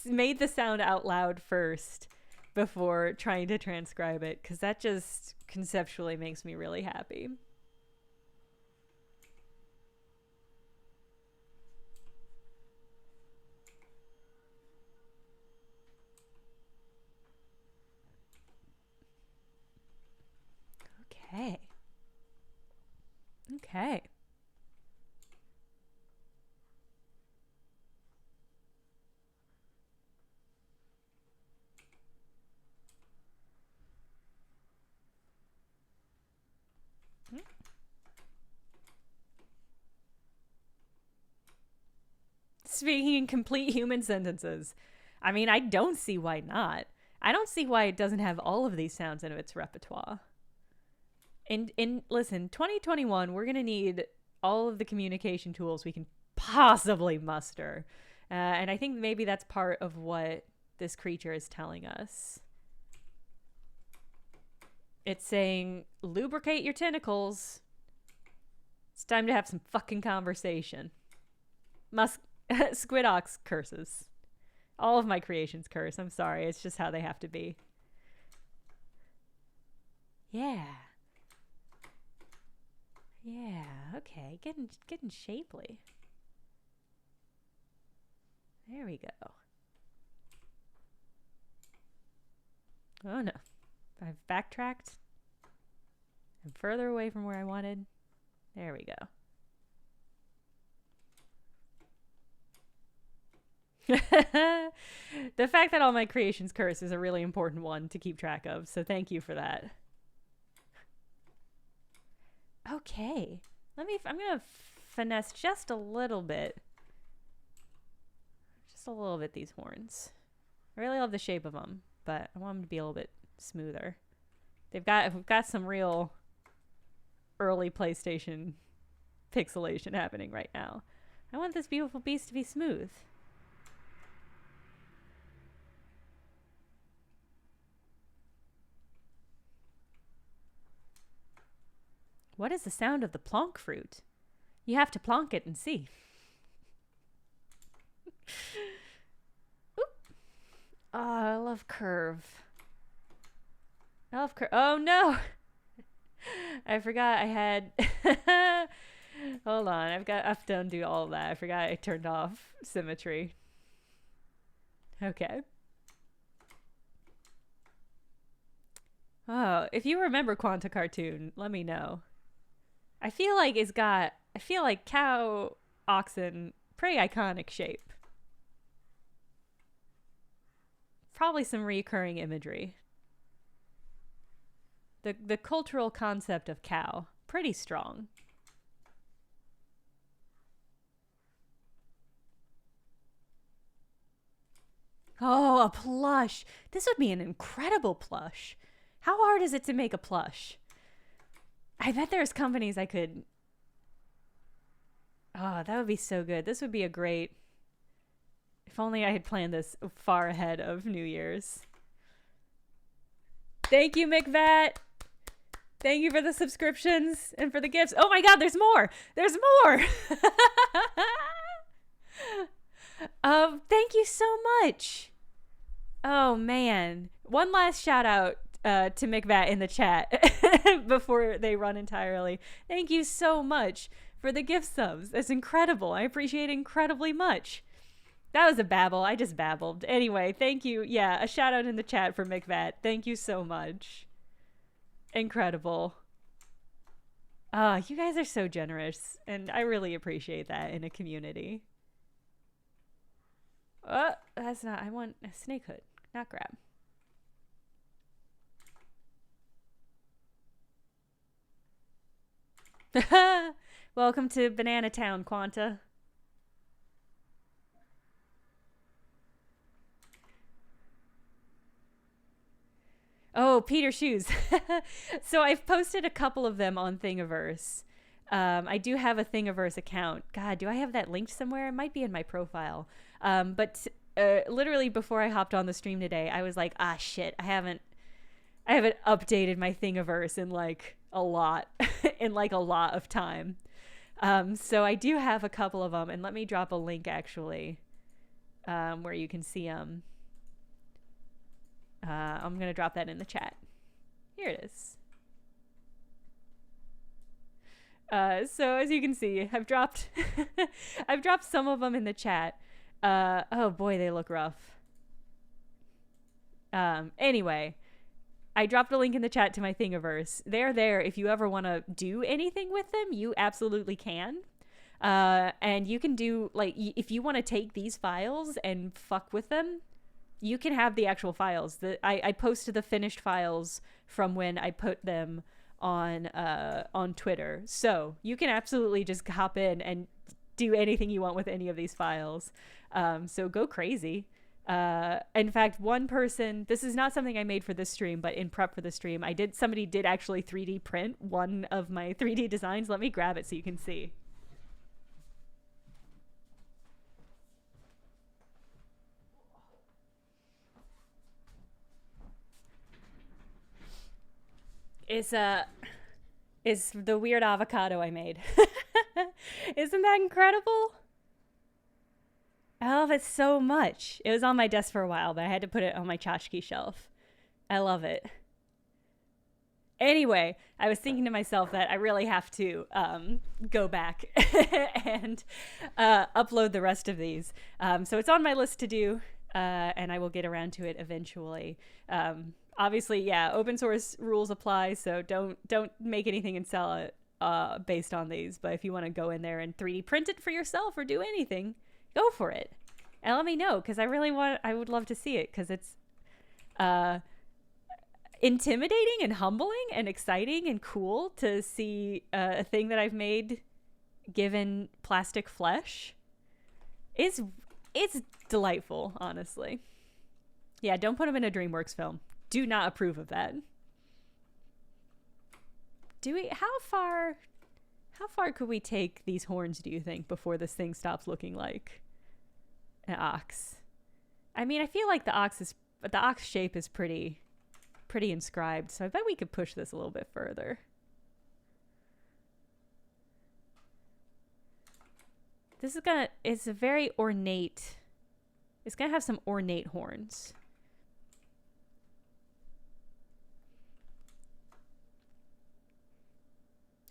made the sound out loud first before trying to transcribe it, because that just conceptually makes me really happy. Okay. Okay. Speaking in complete human sentences. I mean, I don't see why not. I don't see why it doesn't have all of these sounds in its repertoire. In listen, 2021, we're gonna need all of the communication tools we can possibly muster, and I think maybe that's part of what this creature is telling us. It's saying, lubricate your tentacles. It's time to have some fucking conversation. Squidox curses. All of my creations curse. I'm sorry. It's just how they have to be. Yeah. Yeah, okay. Getting shapely. There we go. Oh no. I've backtracked. I'm further away from where I wanted. There we go. The fact that all my creations curse is a really important one to keep track of, so thank you for that. Okay. I'm gonna finesse just a little bit. Just a little bit these horns. I really love the shape of them, but I want them to be a little bit smoother. We've got some real early PlayStation pixelation happening right now. I want this beautiful beast to be smooth. What is the sound of the plonk fruit? You have to plonk it and see. Oop. Oh, I love curve. Oh no! I forgot I had... Hold on, I have to undo all of that. I forgot I turned off symmetry. Okay. Oh, if you remember Quanta Cartoon, let me know. I feel like cow, oxen, pretty iconic shape. Probably some recurring imagery. The cultural concept of cow, pretty strong. Oh, a plush. This would be an incredible plush. How hard is it to make a plush? I bet there's companies I could... Oh, that would be so good. This would be a great... If only I had planned this far ahead of New Year's. Thank you, McVat. Thank you for the subscriptions and for the gifts. Oh my god, there's more. There's more. Thank you so much. Oh man. One last shout out to McVat in the chat before they run entirely. Thank you so much for the gift subs. That's incredible. I appreciate it incredibly much. That was a babble. I just babbled. Anyway, thank you. Yeah, a shout out in the chat for McVat. Thank you so much. Incredible. You guys are so generous, and I really appreciate that in a community. That's not... I want a snake hood, not grab. Welcome to Banana Town, Quanta. Oh, Peter Shoes. So I've posted a couple of them on Thingiverse. I do have a Thingiverse account. God, do I have that linked somewhere? It might be in my profile. But literally before I hopped on the stream today, I was like, shit, I haven't updated my Thingiverse in like a lot, in like a lot of time. So I do have a couple of them, and let me drop a link actually, where you can see them. I'm going to drop that in the chat. Here it is. So as you can see, I've dropped I've dropped some of them in the chat. Oh boy, they look rough. Anyway, I dropped a link in the chat to my Thingiverse. They're there if you ever want to do anything with them. You absolutely can. And you can do, like, if you want to take these files and fuck with them, you can have the actual files. I posted the finished files from when I put them on Twitter. So you can absolutely just hop in and do anything you want with any of these files. So go crazy. In fact, one person, this is not something I made for this stream, but in prep for the stream, somebody did actually 3D print one of my 3D designs. Let me grab it so you can see. Is the weird avocado I made. Isn't that incredible? I love it so much. It was on my desk for a while, but I had to put it on my tchotchke shelf. I love it. Anyway, I was thinking to myself that I really have to go back and upload the rest of these. So it's on my list to do, and I will get around to it eventually. Obviously, yeah, open source rules apply, so don't make anything and sell it based on these. But if you want to go in there and 3D print it for yourself or do anything, go for it. And let me know, because I would love to see it, because it's intimidating and humbling and exciting and cool to see a thing that I've made given plastic flesh. It's delightful, honestly. Yeah, don't put them in a DreamWorks film. Do not approve of that. How far could we take these horns, do you think, before this thing stops looking like an ox? I mean, I feel like the ox shape is pretty inscribed, so I bet we could push this a little bit further. It's a very ornate. It's gonna have some ornate horns.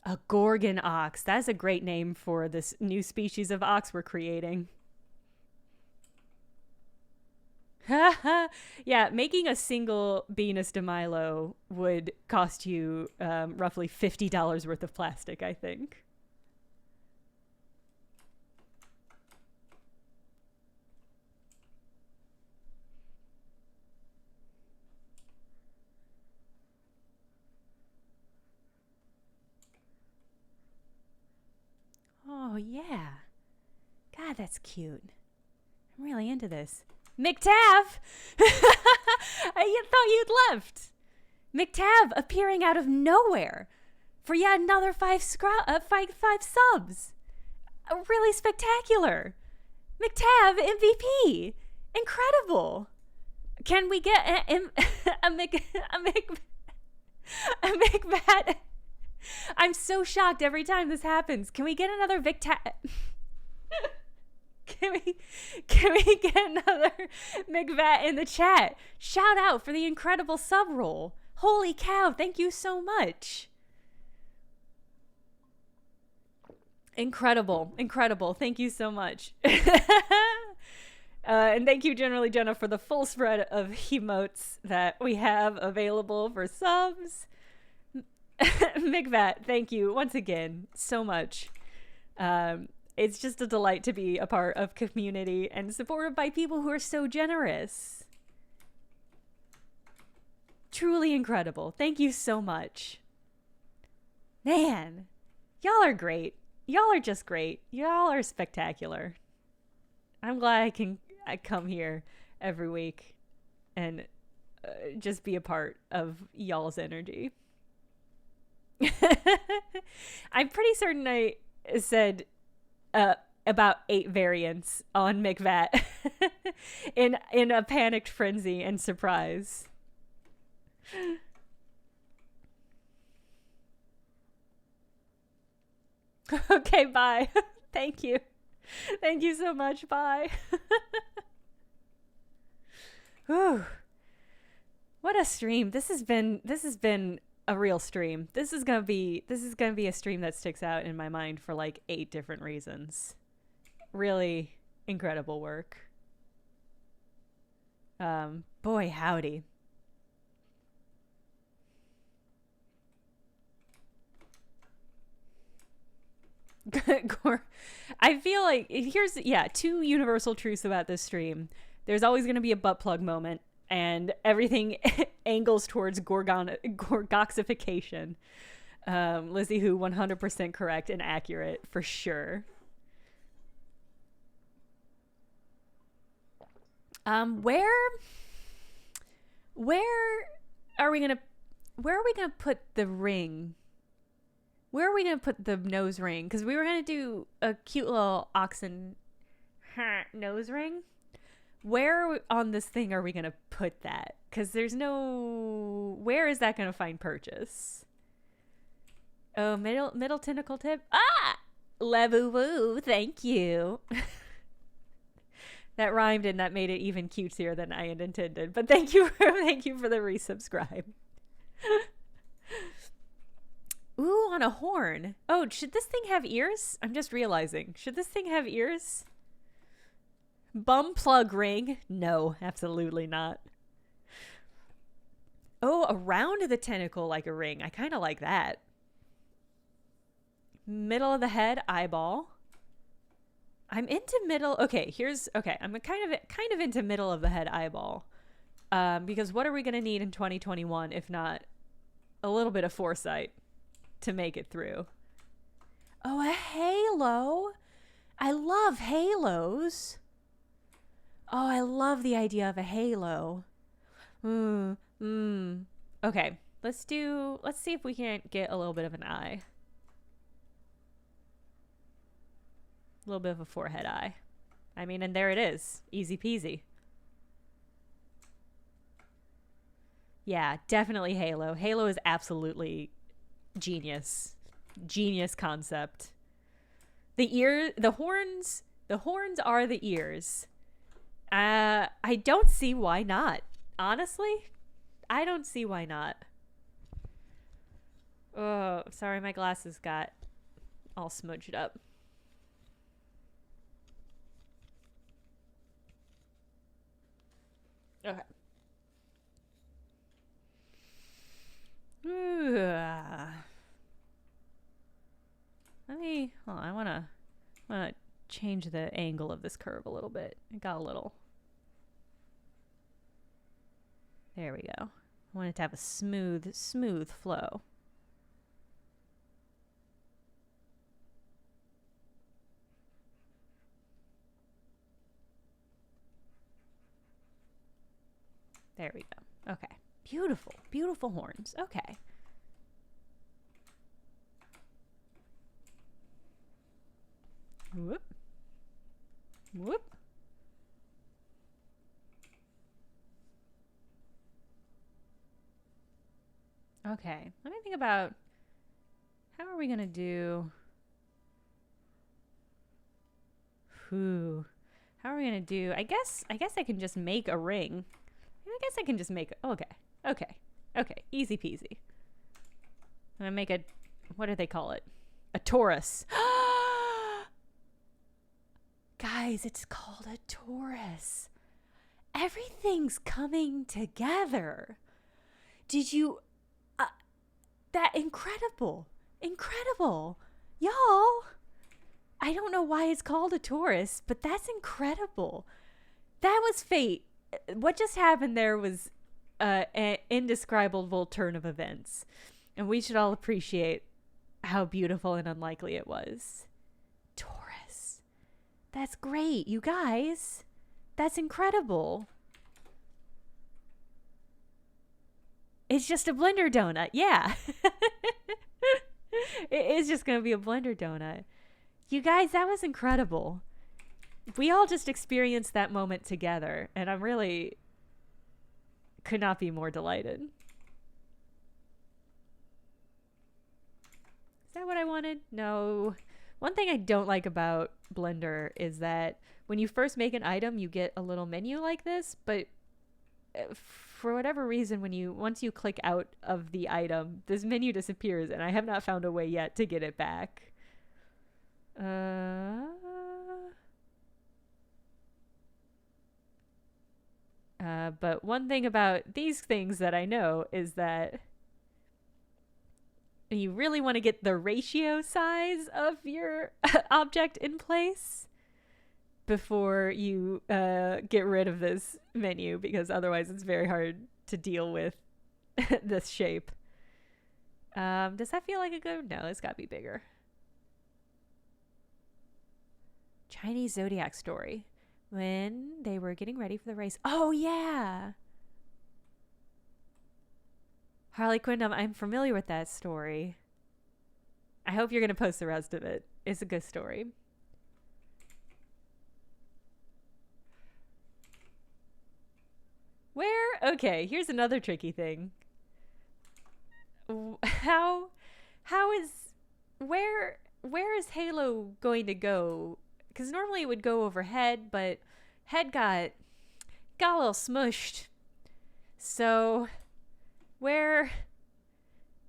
A Gorgon ox. That's a great name for this new species of ox we're creating. Yeah, making a single Venus de Milo would cost you roughly $50 worth of plastic, I think. Oh, yeah. God, that's cute. I'm really into this. McTav! I thought you'd left. McTav appearing out of nowhere for yet another 5 subs. Really spectacular. McTav MVP. Incredible. Can we get a McVat? I'm so shocked every time this happens. Can we get another Can we get another McVat in the chat? Shout out for the incredible sub roll. Holy cow, thank you so much. Incredible. Thank you so much. And thank you, generally, Jenna, for the full spread of emotes that we have available for subs. McVat, thank you once again so much. It's just a delight to be a part of community and supported by people who are so generous. Truly incredible. Thank you so much. Man, y'all are great. Y'all are just great. Y'all are spectacular. I'm glad I come here every week and just be a part of y'all's energy. I'm pretty certain I said about 8 variants on McVat in a panicked frenzy and surprise. Okay, bye. Thank you so much. Bye. Whew. What a stream. This has been a real stream. This is gonna be a stream that sticks out in my mind for like 8 different reasons. Really incredible work. Boy howdy. I feel like here's, yeah, two universal truths about this stream. There's always going to be a butt plug moment, and everything angles towards Gorgoxification. Lizzie Who, 100% correct and accurate for sure. Where are we gonna put the ring? Where are we gonna put the nose ring? Because we were gonna do a cute little oxen nose ring. Where on this thing are we gonna put that? Because there's no. Where is that gonna find purchase? Oh, middle tentacle tip. Ah, Levu woo. Thank you. That rhymed and that made it even cutesier than I had intended. But thank you for the resubscribe. Ooh, on a horn. Oh, should this thing have ears? I'm just realizing. Should this thing have ears? Bum plug ring? No, absolutely not. Oh, around the tentacle like a ring. I kind of like that. Middle of the head, eyeball. I'm into middle. Okay, I'm kind of into middle of the head eyeball. Because what are we going to need in 2021 if not a little bit of foresight to make it through? Oh, a halo. I love halos. Oh, I love the idea of a halo. Okay, let's see if we can't get a little bit of an eye. A little bit of a forehead eye. I mean, and there it is. Easy peasy. Yeah, definitely halo. Halo is absolutely genius. Genius concept. The horns are the ears. I don't see why not. Honestly, I don't see why not. Oh, sorry, my glasses got all smudged up. Okay. I want to change the angle of this curve a little bit. It got a little. There we go. I want it to have a smooth flow. There we go. Okay. Beautiful, beautiful horns. Okay. Whoop. Whoop. Okay. Let me think about how are we going to do. How are we going to do? I guess I can just make a ring. I guess I can just make okay. Easy peasy. I'm gonna make a, what do they call it? A torus. Guys, it's called a torus. Everything's coming together. Did you, that incredible. Y'all, I don't know why it's called a torus, but that's incredible. That was fate. What just happened there was an indescribable turn of events, and we should all appreciate how beautiful and unlikely it was. Taurus. That's great, you guys. That's incredible. It's just a blender donut. Yeah. It is just going to be a blender donut. You guys, that was incredible. We all just experienced that moment together, and I'm really could not be more delighted. Is that what I wanted? No. One thing I don't like about Blender is that when you first make an item, you get a little menu like this, but for whatever reason, once you click out of the item, this menu disappears, and I have not found a way yet to get it back. But one thing about these things that I know is that and you really want to get the ratio size of your object in place before you get rid of this menu, because otherwise it's very hard to deal with this shape. Does that feel like a good? No, it's got to be bigger. Chinese zodiac story. When they were getting ready for the race. Oh, yeah. Harley Quinn, I'm familiar with that story. I hope you're going to post the rest of it. It's a good story. Where? Okay, here's another tricky thing. How is where is Halo going to go? Because normally it would go overhead, but head got a little smushed. So where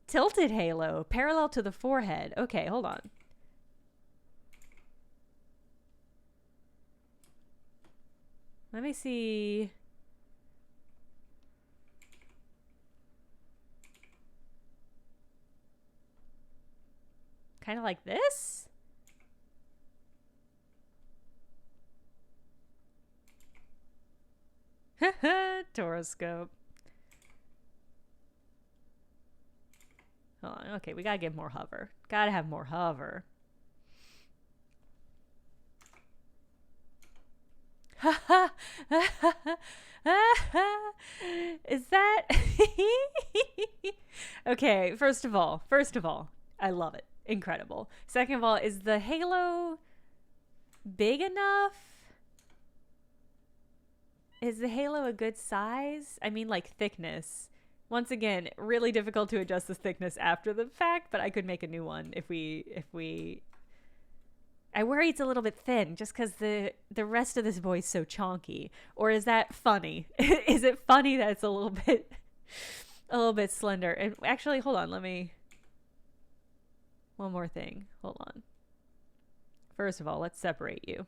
tilted Halo parallel to the forehead? Okay, hold on. Let me see. Kind of like this? Toroscope. Hold on. Okay, we gotta get more hover. Gotta have more hover. Is that okay? First of all, I love it. Incredible. Second of all, is the halo big enough? Is the halo a good size? I mean, like thickness. Once again, really difficult to adjust the thickness after the fact, but I could make a new one if we I worry it's a little bit thin just because the rest of this boy's so chonky. Or is that funny? Is it funny that it's a little bit slender? And actually, hold on, let me. One more thing. Hold on. First of all, let's separate you.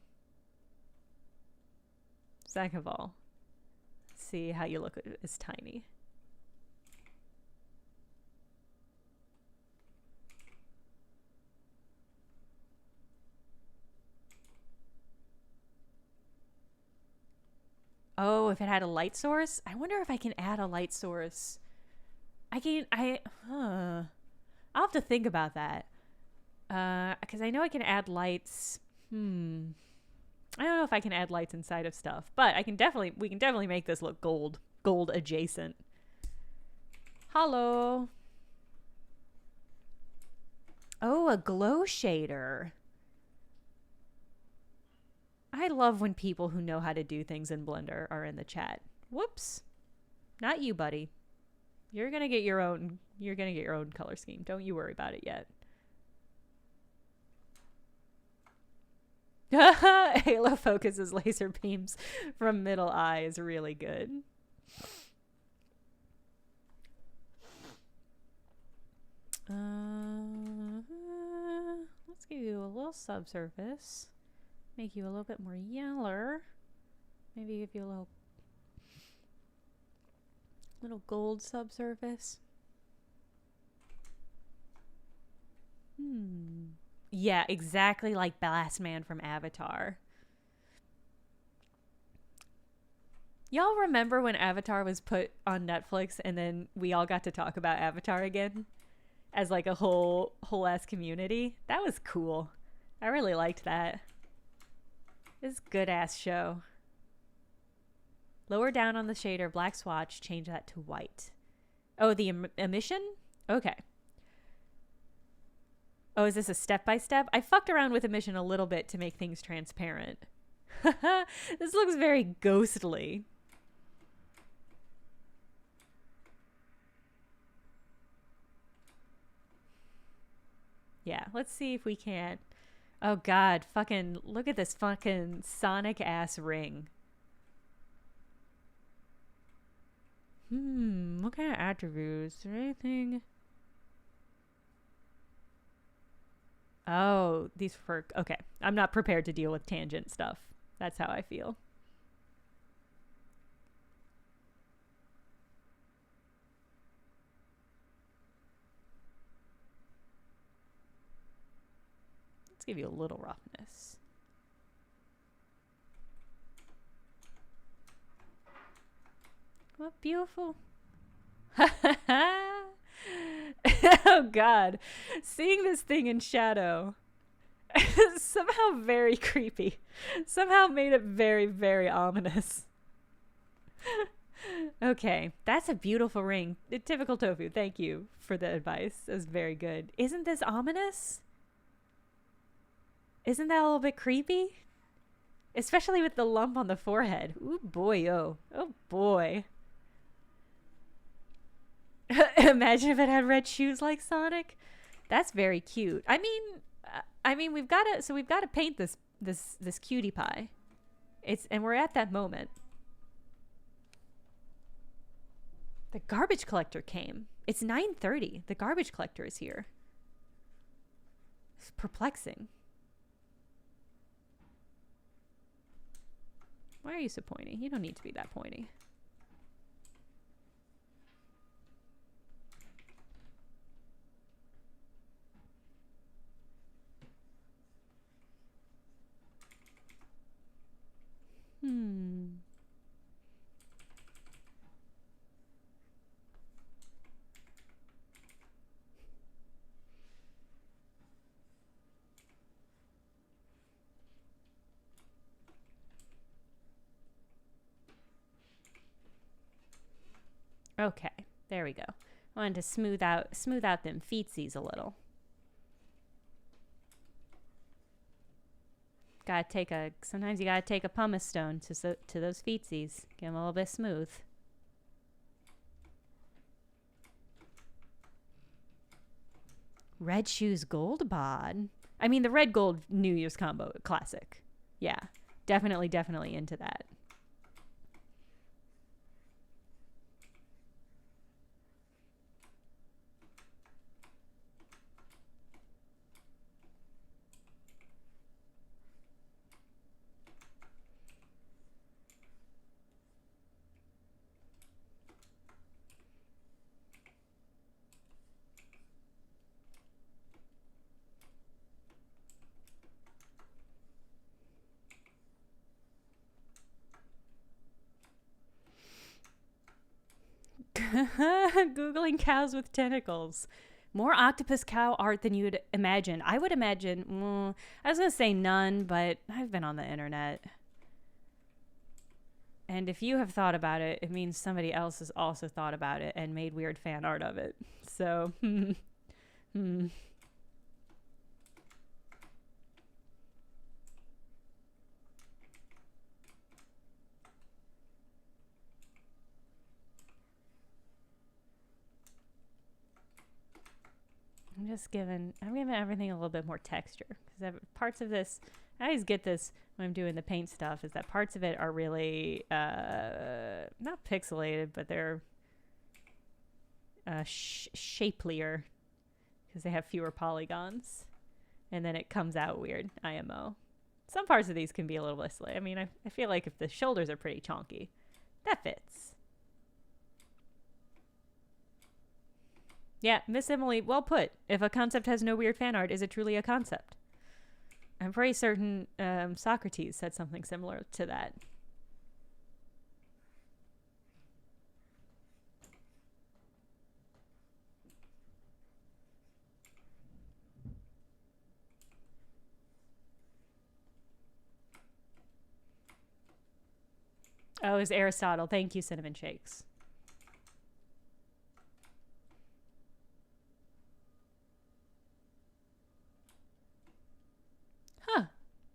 Second of all, see how you look as tiny. Oh, if it had a light source? I wonder if I can add a light source. I'll have to think about that. Because I know I can add lights. I don't know if I can add lights inside of stuff, but we can definitely make this look gold adjacent. Hello. Oh, a glow shader. I love when people who know how to do things in Blender are in the chat. Whoops. Not you, buddy. You're going to get your own color scheme. Don't you worry about it yet. Halo focuses laser beams from middle eye is really good. Let's give you a little subsurface. Make you a little bit more yeller. Maybe give you a little gold subsurface. Yeah, exactly like Blast Man from Avatar. Y'all remember when Avatar was put on Netflix and then we all got to talk about Avatar again as like a whole ass community? That was cool. I really liked that. It's a good ass show. Lower down on the shader, black swatch, change that to white. Oh, the emission? Okay. Oh, is this a step-by-step? I fucked around with emission a little bit to make things transparent. This looks very ghostly. Yeah, let's see if we can't. Oh god, fucking look at this fucking Sonic ass ring. What kind of attributes? Is there anything? Oh, these for okay. I'm not prepared to deal with tangent stuff. That's how I feel. Let's give you a little roughness. What beautiful. Oh God. Seeing this thing in shadow is somehow very creepy. Somehow made it very, very ominous. Okay, that's a beautiful ring. Typical Tofu, thank you for the advice. That's very good. Isn't this ominous? Isn't that a little bit creepy? Especially with the lump on the forehead. Ooh boy, oh. Oh boy. Imagine if it had red shoes like Sonic. That's very cute. I mean, we've got to paint this cutie pie. And we're at that moment. The garbage collector came. It's 9:30. The garbage collector is here. It's perplexing. Why are you so pointy? You don't need to be that pointy. Okay, there we go. I wanted to smooth out them feetsies a little. Sometimes you gotta take a pumice stone to those feetsies. Get them a little bit smooth. Red shoes gold bod. I mean, the red gold New Year's combo classic. Yeah, definitely into that. Googling cows with tentacles. More octopus cow art than you would imagine. I would imagine, I was going to say none, but I've been on the internet. And if you have thought about it, it means somebody else has also thought about it and made weird fan art of it. So, I'm giving everything a little bit more texture. Because parts of this, I always get this when I'm doing the paint stuff, is that parts of it are really, not pixelated, but they're shapelier. Because they have fewer polygons. And then it comes out weird, IMO. Some parts of these can be a little less, I mean, I feel like if the shoulders are pretty chonky, that fits. Yeah, Miss Emily, well put. If a concept has no weird fan art, is it truly a concept? I'm pretty certain Socrates said something similar to that. Oh, it was Aristotle. Thank you, Cinnamon Shakes.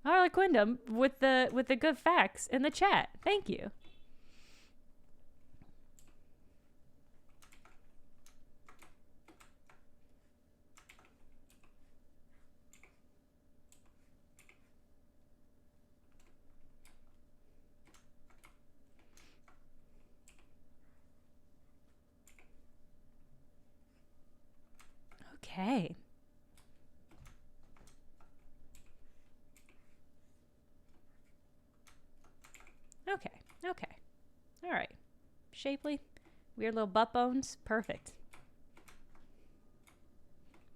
Harlequindom with the good facts in the chat. Thank you. Okay. Okay. All right. Shapely. Weird little butt bones. Perfect.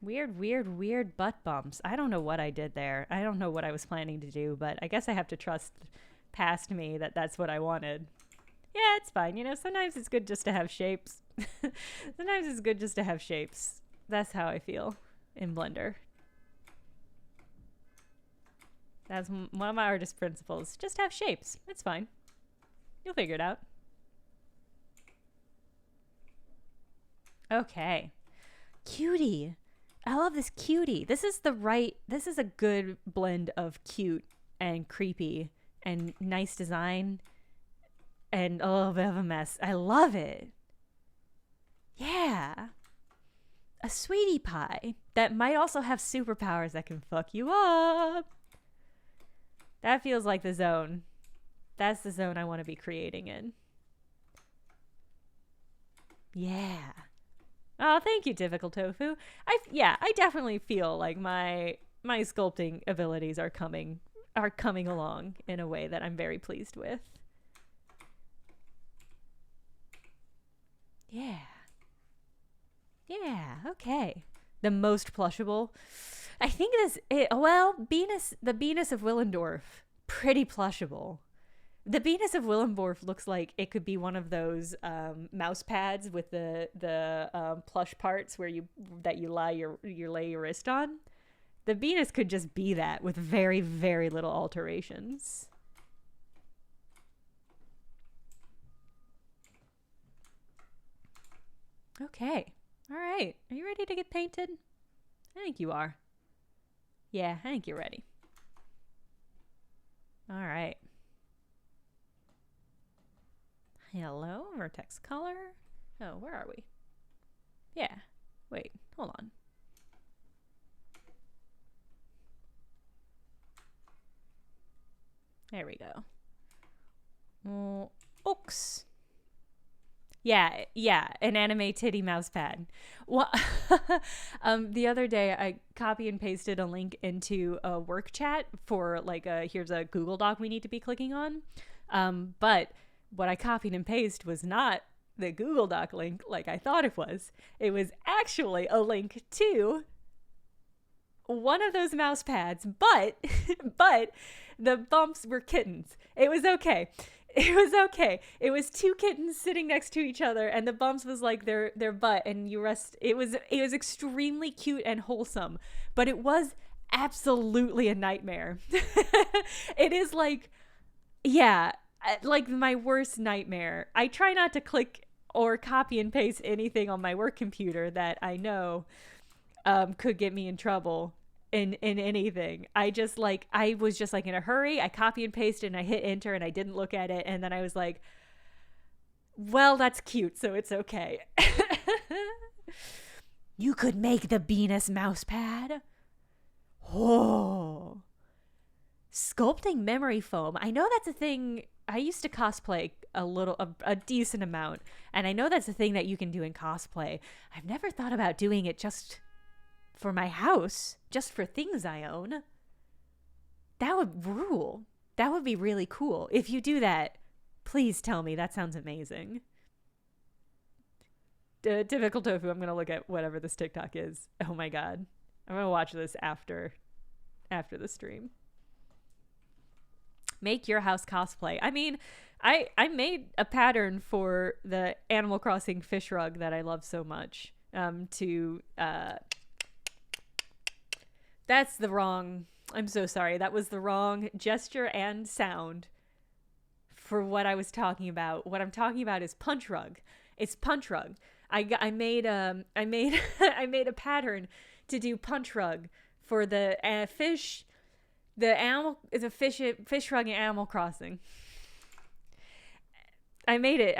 Weird, weird, weird butt bumps. I don't know what I did there. I don't know what I was planning to do, but I guess I have to trust past me that that's what I wanted. Yeah, it's fine. You know, sometimes it's good just to have shapes. Sometimes it's good just to have shapes. That's how I feel in Blender. That's one of my artist principles. Just have shapes. It's fine. You'll figure it out. Okay. Cutie. I love this cutie. This is a good blend of cute and creepy and nice design and a little bit of a mess. I love it. Yeah. A sweetie pie that might also have superpowers that can fuck you up. That feels like the zone. That's the zone I want to be creating in. Yeah. Oh, thank you, Difficult Tofu. I definitely feel like my sculpting abilities are coming along in a way that I'm very pleased with. Yeah. Yeah, okay. The most plushable. I think the Venus of Willendorf, pretty plushable. The Venus of Willendorf looks like it could be one of those mouse pads with the plush parts where you lay your wrist on. The Venus could just be that with very, very little alterations. Okay. All right. Are you ready to get painted? I think you are. Yeah, I think you're ready. All right. Hello, vertex color. Oh, where are we? Yeah. Wait, hold on. There we go. Ooks. Yeah, an anime titty mouse pad. Well, the other day I copy and pasted a link into a work chat for like here's a Google Doc we need to be clicking on. But what I copied and pasted was not the Google Doc link like I thought it was. It was actually a link to one of those mouse pads, but the bumps were kittens. It was okay. It was okay. It was two kittens sitting next to each other, and the bumps was like their butt, and you rest. It was extremely cute and wholesome, but it was absolutely a nightmare. It is like, yeah, like my worst nightmare. I try not to click or copy and paste anything on my work computer that I know could get me in trouble. In anything. I was just like in a hurry. I copy and pasted and I hit enter and I didn't look at it. And then I was like, well, that's cute, so it's okay. You could make the Venus mouse pad. Oh. Sculpting memory foam. I know that's a thing. I used to cosplay a decent amount. And I know that's a thing that you can do in cosplay. I've never thought about doing it just for my house, just for things I own. That would rule. That would be really cool. If you do that, please tell me. That sounds amazing. Typical Tofu, I'm going to look at whatever this TikTok is. Oh my God. I'm going to watch this after the stream. Make your house cosplay. I mean, I made a pattern for the Animal Crossing fish rug that I love so much that's the wrong, I'm so sorry. That was the wrong gesture and sound for what I was talking about. What I'm talking about is punch rug. It's punch rug. I made a pattern to do punch rug for the fish rug in Animal Crossing. I made it.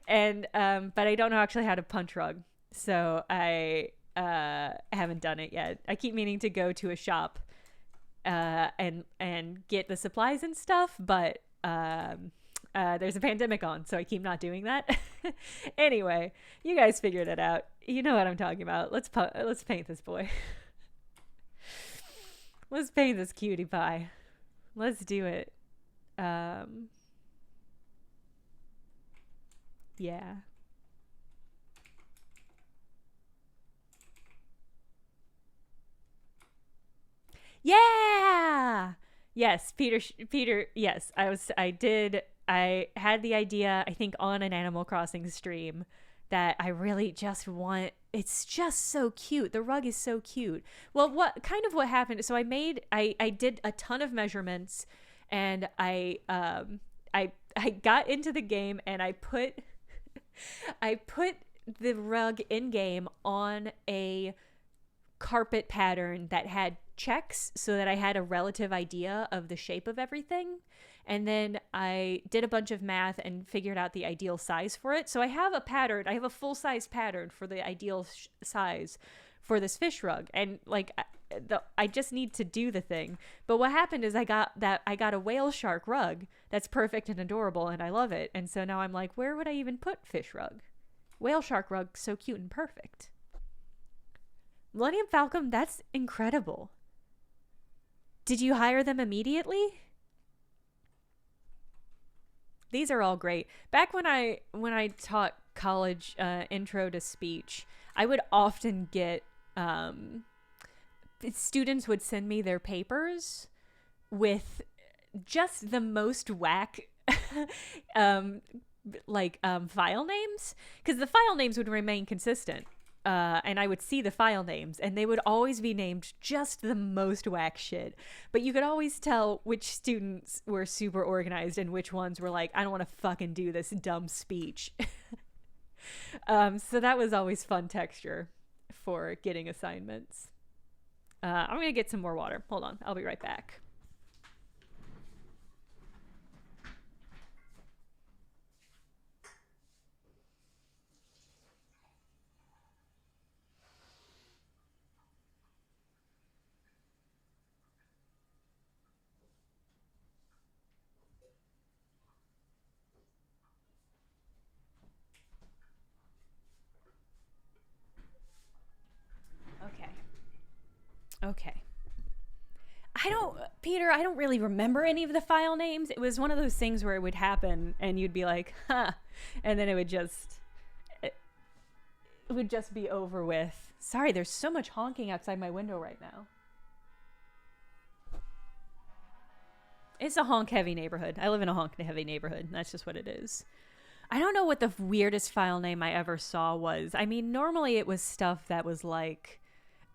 And but I don't know actually how to punch rug. So I haven't done it yet. I keep meaning to go to a shop and get the supplies and stuff, but there's a pandemic on, so I keep not doing that. Anyway, you guys figured it out. You know what I'm talking about. Let's paint this boy. Let's paint this cutie pie. Let's do it. Yeah. Yes, Peter, yes. I had the idea, I think, on an Animal Crossing stream that I really just want. It's just so cute. The rug is so cute. Well, what happened? So I did a ton of measurements, and I got into the game, and I put the rug in game on a carpet pattern that had checks so that I had a relative idea of the shape of everything. And then I did a bunch of math and figured out the ideal size for it. So I have a pattern. I have a full-size pattern for the ideal size for this fish rug. And like I just need to do the thing. But what happened is I got a whale shark rug that's perfect and adorable, and I love it. And so now I'm like, where would I even put fish rug? Whale shark rug, so cute and perfect. Millennium Falcon, that's incredible. Did you hire them immediately? These are all great. Back when I taught college intro to speech, I would often get students would send me their papers with just the most whack file names, because the file names would remain consistent. And I would see the file names, and they would always be named just the most whack shit. But you could always tell which students were super organized and which ones were like, I don't want to fucking do this dumb speech. So that was always fun texture for getting assignments. I'm going to get some more water. Hold on. I'll be right back. Okay. Peter, I don't really remember any of the file names. It was one of those things where it would happen and you'd be like, huh. And then it would just be over with. Sorry, there's so much honking outside my window right now. It's a honk heavy neighborhood. I live in a honk heavy neighborhood. That's just what it is. I don't know what the weirdest file name I ever saw was. I mean, normally it was stuff that was like,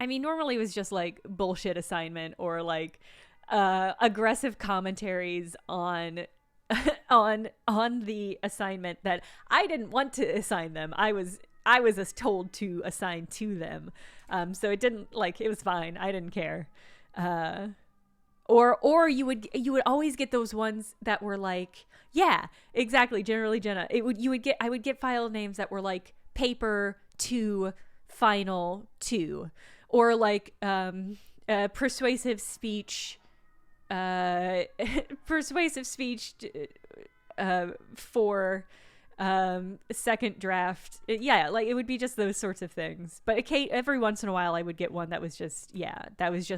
normally it was just like bullshit assignment or like aggressive commentaries on the assignment that I didn't want to assign them. I was told to assign to them. So it didn't, like, it was fine. I didn't care. Or you would always get those ones that were like, yeah, exactly. Generally, Jenna, I would get file names that were like paper to final to, or like persuasive speech for second draft. Yeah, like it would be just those sorts of things. But every once in a while I would get one that was just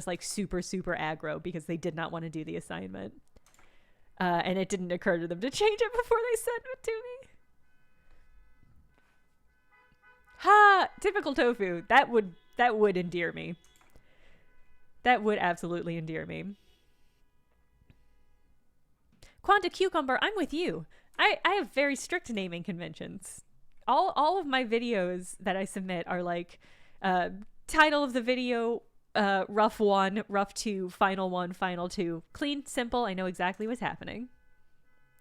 like super aggro because they did not want to do the assignment, and it didn't occur to them to change it before they sent it to me. Ha! Typical tofu. That would endear me. That would absolutely endear me. Quanta Cucumber, I'm with you. I have very strict naming conventions. All of my videos that I submit are like title of the video, rough 1, rough 2, final 1, final 2. Clean, simple, I know exactly what's happening.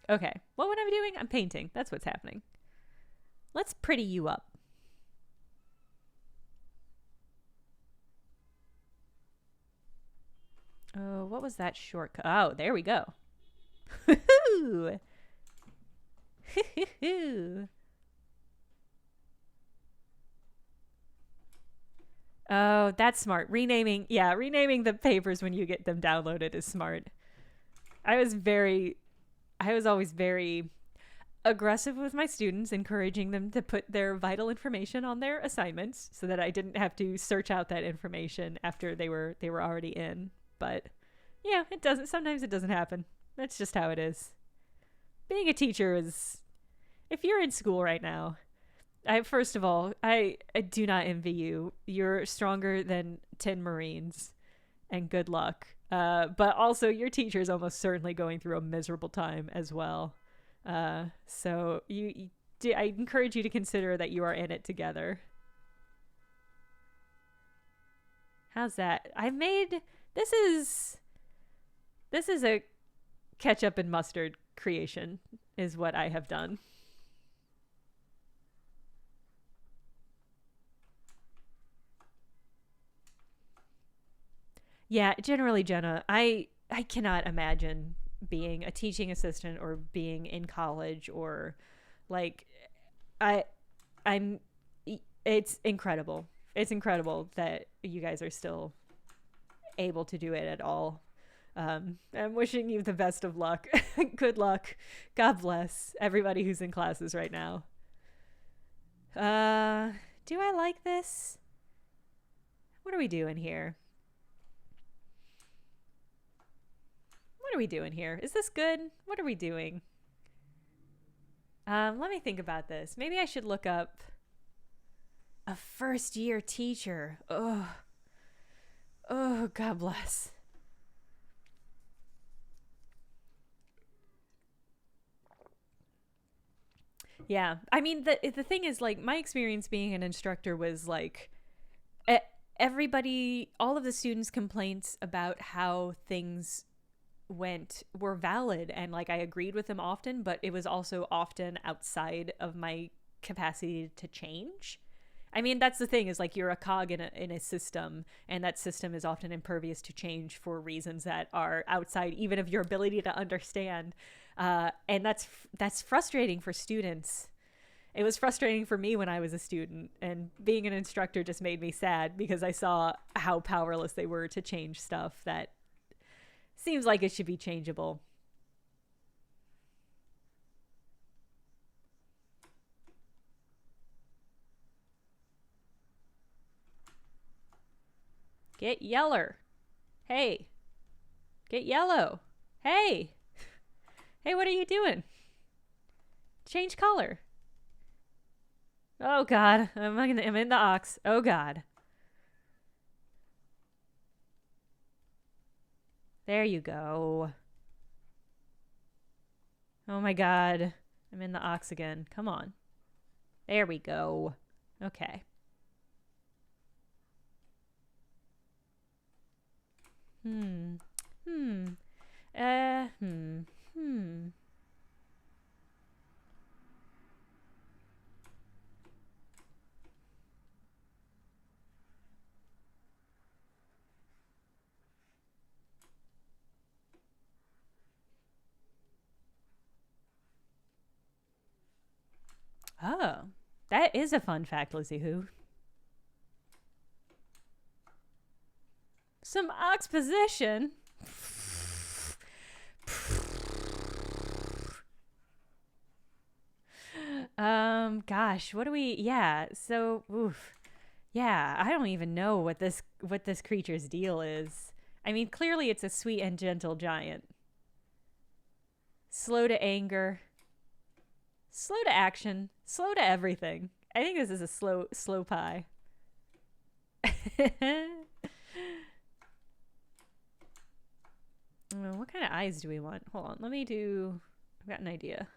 Okay, what would I be doing? I'm painting. That's what's happening. Let's pretty you up. Oh, what was that shortcut? Oh, there we go. Oh, that's smart. Renaming the papers when you get them downloaded is smart. I was always very aggressive with my students, encouraging them to put their vital information on their assignments so that I didn't have to search out that information after they were already in. But yeah, sometimes it doesn't happen. That's just how it is. Being a teacher is, if you're in school right now, first of all, I do not envy you. You're stronger than 10 Marines, and good luck. But also your teacher is almost certainly going through a miserable time as well. So I encourage you to consider that you are in it together. How's that? This is a ketchup and mustard creation is what I have done. Yeah, generally, Jenna, I cannot imagine being a teaching assistant or being in college or like I I'm it's incredible. It's incredible that you guys are still able to do it at all. I'm wishing you the best of luck. Good luck. God bless everybody who's in classes right now. Do I like this? What are we doing here? What are we doing here? Is this good? What are we doing? Let me think about this. Maybe I should look up a first year teacher. Oh, God bless. Yeah. I mean, the thing is, like, my experience being an instructor was like everybody, all of the students' complaints about how things went were valid, and like I agreed with them often, but it was also often outside of my capacity to change. I mean, that's the thing, is like you're a cog in a system, and that system is often impervious to change for reasons that are outside even of your ability to understand. And that's frustrating for students. It was frustrating for me when I was a student, and being an instructor just made me sad because I saw how powerless they were to change stuff that seems like it should be changeable. Get yeller. Hey. Get yellow. Hey. Hey, what are you doing? Change color. Oh, God. I'm in the ox. Oh, God. There you go. Oh, my God. I'm in the ox again. Come on. There we go. Okay. Hmm. Hmm. Hmm. Hmm. Oh, that is a fun fact, Lizzie Who. Some exposition. Gosh, what do we? Yeah, so, oof. Yeah, I don't even know what this creature's deal is. I mean, clearly it's a sweet and gentle giant. Slow to anger, slow to action, slow to everything. I think this is a slow pie. What kind of eyes do we want? Hold on, I've got an idea.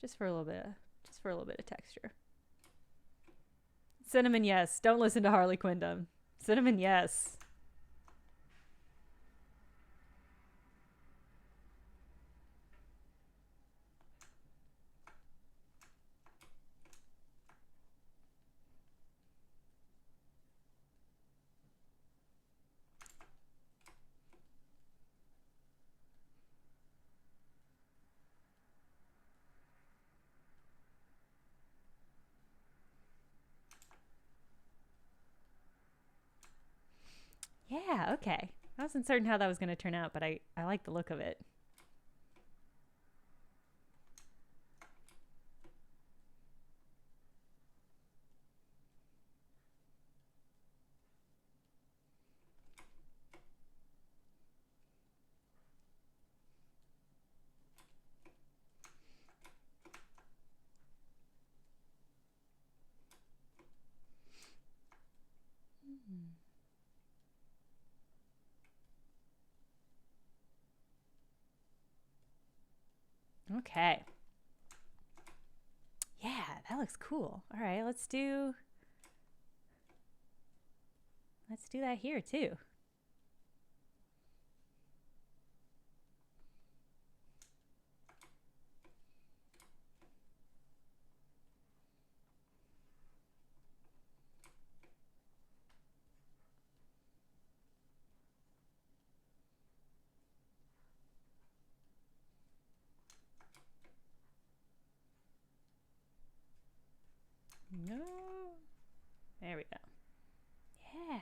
Just for a little bit of texture. Cinnamon, yes. Don't listen to Harley Quinn. Cinnamon, yes. Yeah, okay. I wasn't certain how that was going to turn out, but I like the look of it. Okay. Yeah, that looks cool. All right, let's do that here too. No. There we go. Yeah.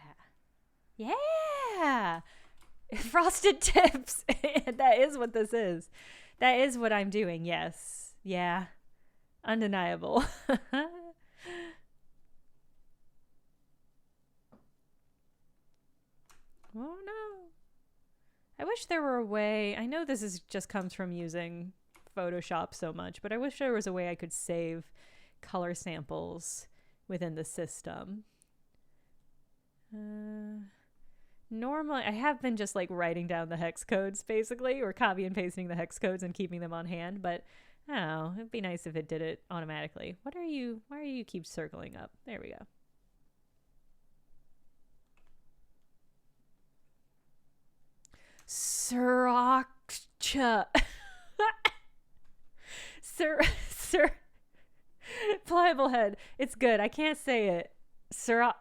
Yeah. Frosted tips. That is what this is. That is what I'm doing. Yes. Yeah. Undeniable. Oh no. I wish there were a way. I know this is just comes from using Photoshop so much, but I wish there was a way I could save color samples within the system. Normally, I have been just like writing down the hex codes basically, or copy and pasting the hex codes and keeping them on hand, but I don't know, it'd be nice if it did it automatically. Why are you keep circling up? There we go. Sriracha. Pliable head. It's good. I can't say it. Sriracha.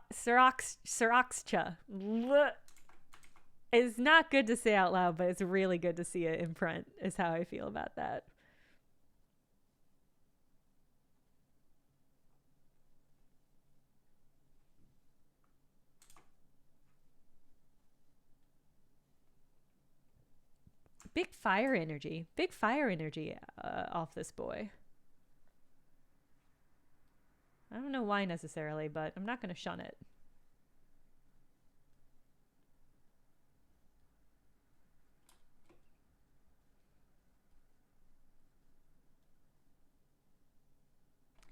It's not good to say out loud, but it's really good to see it in print, is how I feel about that. Big fire energy. Big fire energy off this boy. I don't know why necessarily, but I'm not going to shun it.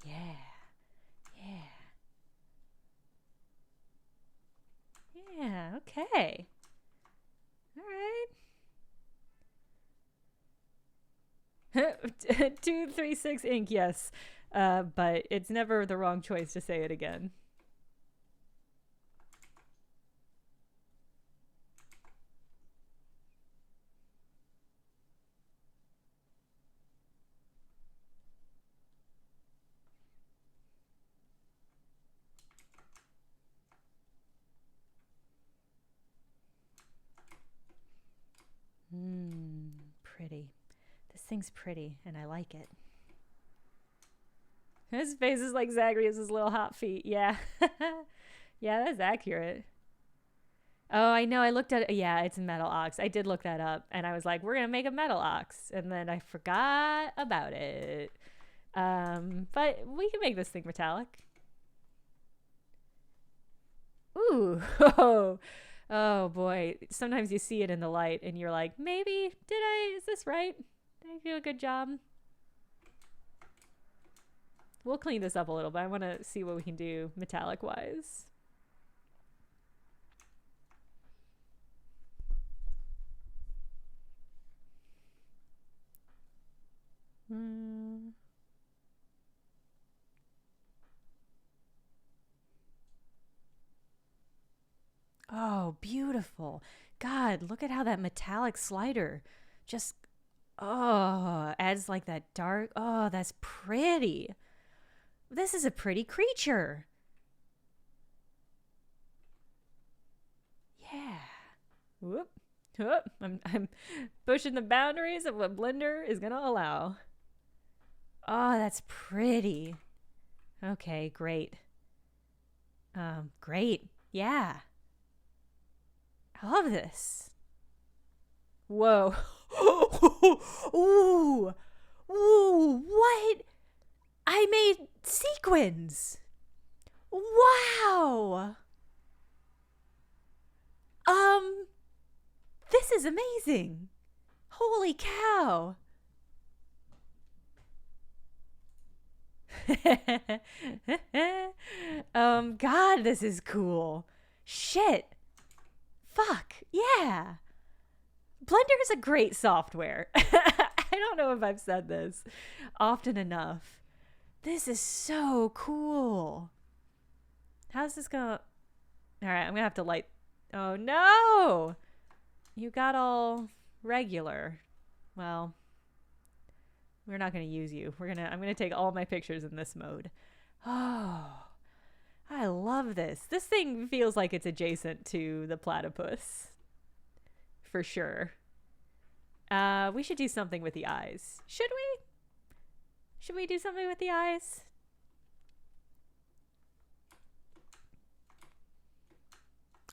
Yeah. Yeah. Yeah, okay. All right. 236 ink, yes. But it's never the wrong choice to say it again. Pretty. This thing's pretty, and I like it. His face is like Zagreus' little hot feet. Yeah. Yeah, that's accurate. Oh, I know. I looked at it. Yeah, it's metal ox. I did look that up, and I was like, we're going to make a metal ox. And then I forgot about it. But we can make this thing metallic. Ooh. Oh, boy. Sometimes you see it in the light, and you're like, maybe, is this right? Did I do a good job? We'll clean this up a little, but I want to see what we can do metallic-wise. Oh, beautiful. God, look at how that metallic slider just, adds like that dark. Oh, that's pretty. This is a pretty creature. Yeah. Whoop. Whoop. I'm pushing the boundaries of what Blender is going to allow. Oh, that's pretty. Okay, great. Great. Yeah. I love this. Whoa. Ooh. Ooh, what? I made sequins. Wow. This is amazing. Holy cow. God, this is cool. Shit. Fuck. Yeah. Blender is a great software. I don't know if I've said this often enough. This is so cool. How's this going? All right, I'm gonna have to light. Oh no! You got all regular. Well, we're not gonna use you. I'm gonna take all my pictures in this mode. Oh, I love this. This thing feels like it's adjacent to the platypus. For sure. We should do something with the eyes. Should we? Should we do something with the eyes?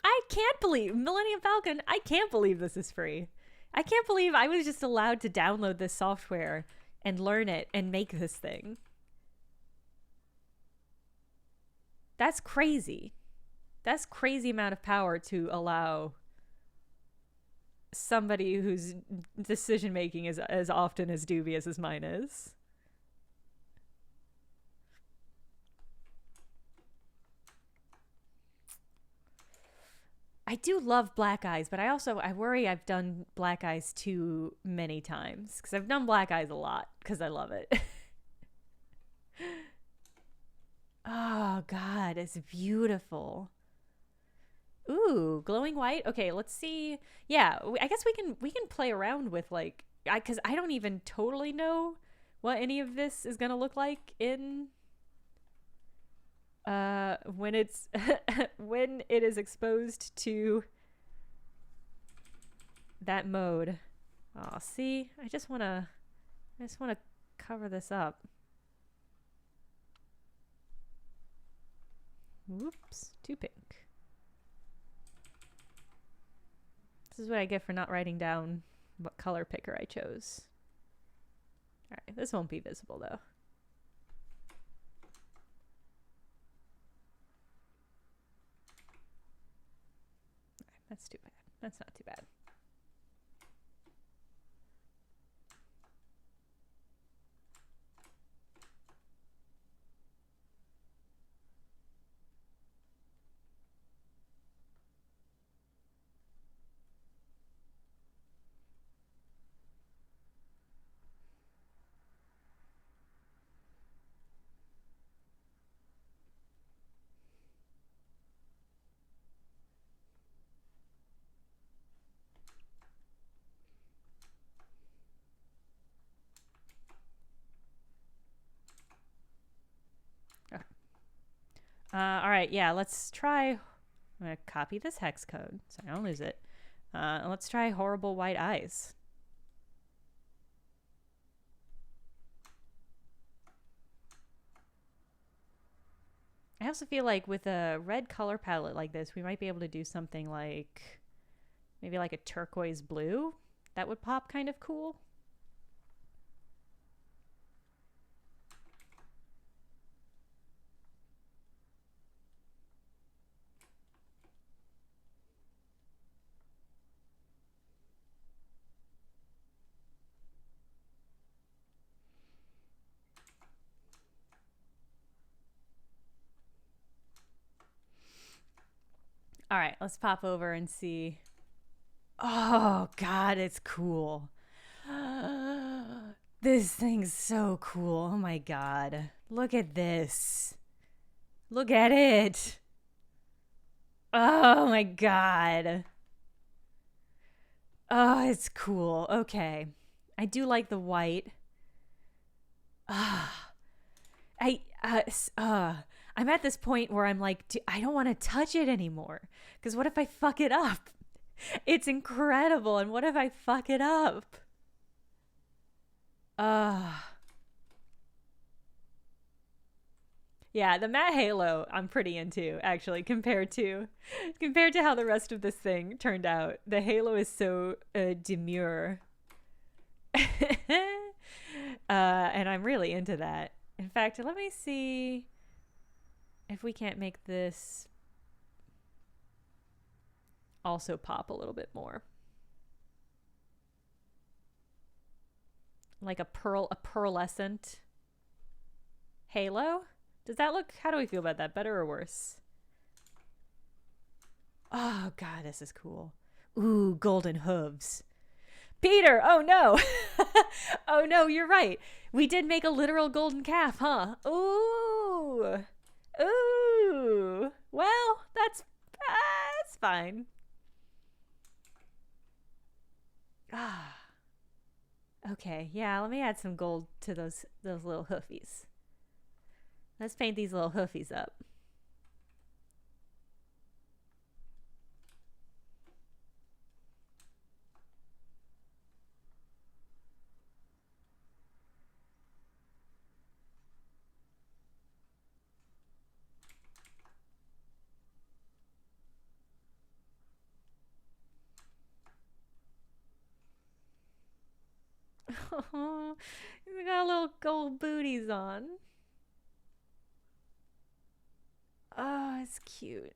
I can't believe Millennium Falcon. I can't believe this is free. I can't believe I was just allowed to download this software and learn it and make this thing. That's crazy. That's crazy amount of power to allow somebody whose decision making is as often as dubious as mine is. I do love black eyes, but I worry I've done black eyes too many times, because I've done black eyes a lot because I love it. Oh God, it's beautiful. Ooh, glowing white. Okay, let's see. Yeah, I guess we can play around with like, because I don't even totally know what any of this is gonna look like in when it's when it is exposed to that mode. Oh, see, I just wanna cover this up. Whoops, too pink. This is what I get for not writing down what color picker I chose. All right, this won't be visible though. That's too bad. That's not too bad. All right, yeah, let's try. I'm going to copy this hex code so I don't lose it. Let's try horrible white eyes. I also feel like with a red color palette like this, we might be able to do something like maybe like a turquoise blue. That would pop kind of cool. All right, let's pop over and see. Oh, God, it's cool. This thing's so cool. Oh, my God. Look at this. Look at it. Oh, my God. Oh, it's cool. Okay. I do like the white. I'm at this point where I'm like, I don't want to touch it anymore. Because what if I fuck it up? It's incredible. And what if I fuck it up? Yeah, the matte halo I'm pretty into, actually, compared to how the rest of this thing turned out. The halo is so demure. And I'm really into that. In fact, let me see if we can't make this also pop a little bit more. Like a pearlescent halo? Does that look, how do we feel about that? Better or worse? Oh, God, this is cool. Ooh, golden hooves. Peter, oh no. Oh no, you're right. We did make a literal golden calf, huh? Ooh. Ooh. Well, that's fine. Ah. Okay, yeah, let me add some gold to those little hoofies. Let's paint these little hoofies up. Oh, we got little gold booties on. Oh, it's cute.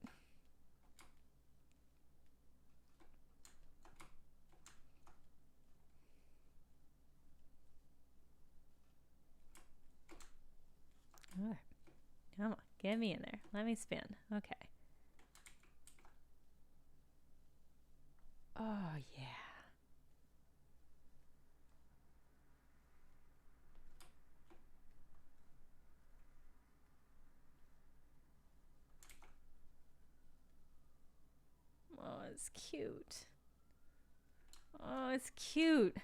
Oh, come on, get me in there. Let me spin. Okay. Oh, yeah. Oh, it's cute. Oh, it's cute.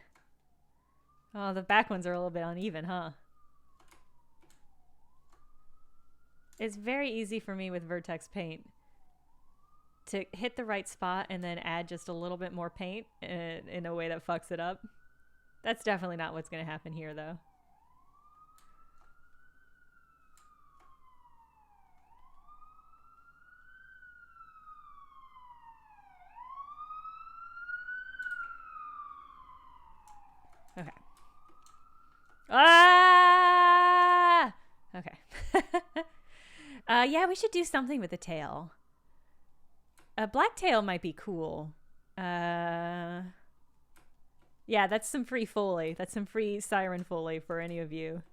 Oh, the back ones are a little bit uneven, huh? It's very easy for me with Vertex paint to hit the right spot and then add just a little bit more paint in a way that fucks it up. That's definitely not what's going to happen here, though. Okay. Ah! Okay. Yeah, we should do something with the tail. A black tail might be cool. Yeah, that's some free Foley. That's some free Siren Foley for any of you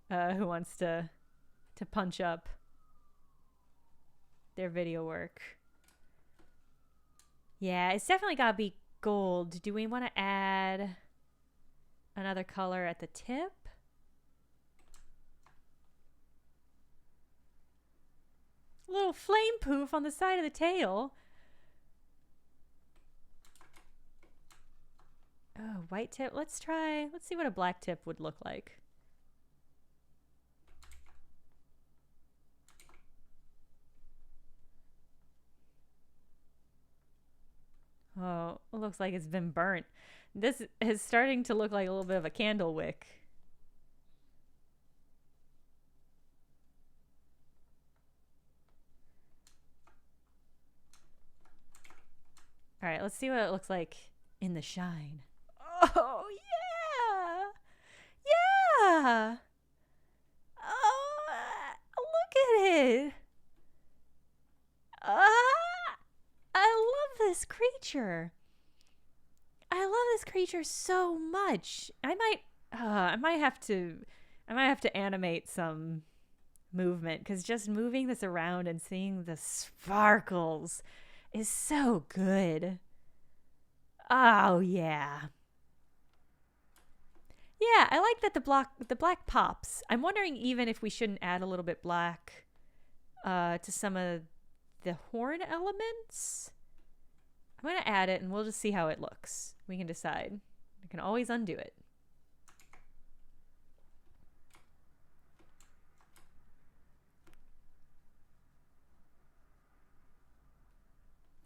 who wants to punch up their video work. Yeah, it's definitely got to be gold. Do we want to add another color at the tip? A little flame poof on the side of the tail. Oh, white tip. Let's see what a black tip would look like. Oh, it looks like it's been burnt. This is starting to look like a little bit of a candle wick. All right, let's see what it looks like in the shine. Oh, yeah. Yeah. Oh, look at it. I love this creature. I love this creature so much. I might have to animate some movement, because just moving this around and seeing the sparkles is so good. Oh yeah. Yeah, I like that the black pops. I'm wondering even if we shouldn't add a little bit black to some of the horn elements. I'm going to add it and we'll just see how it looks. We can decide. I can always undo it.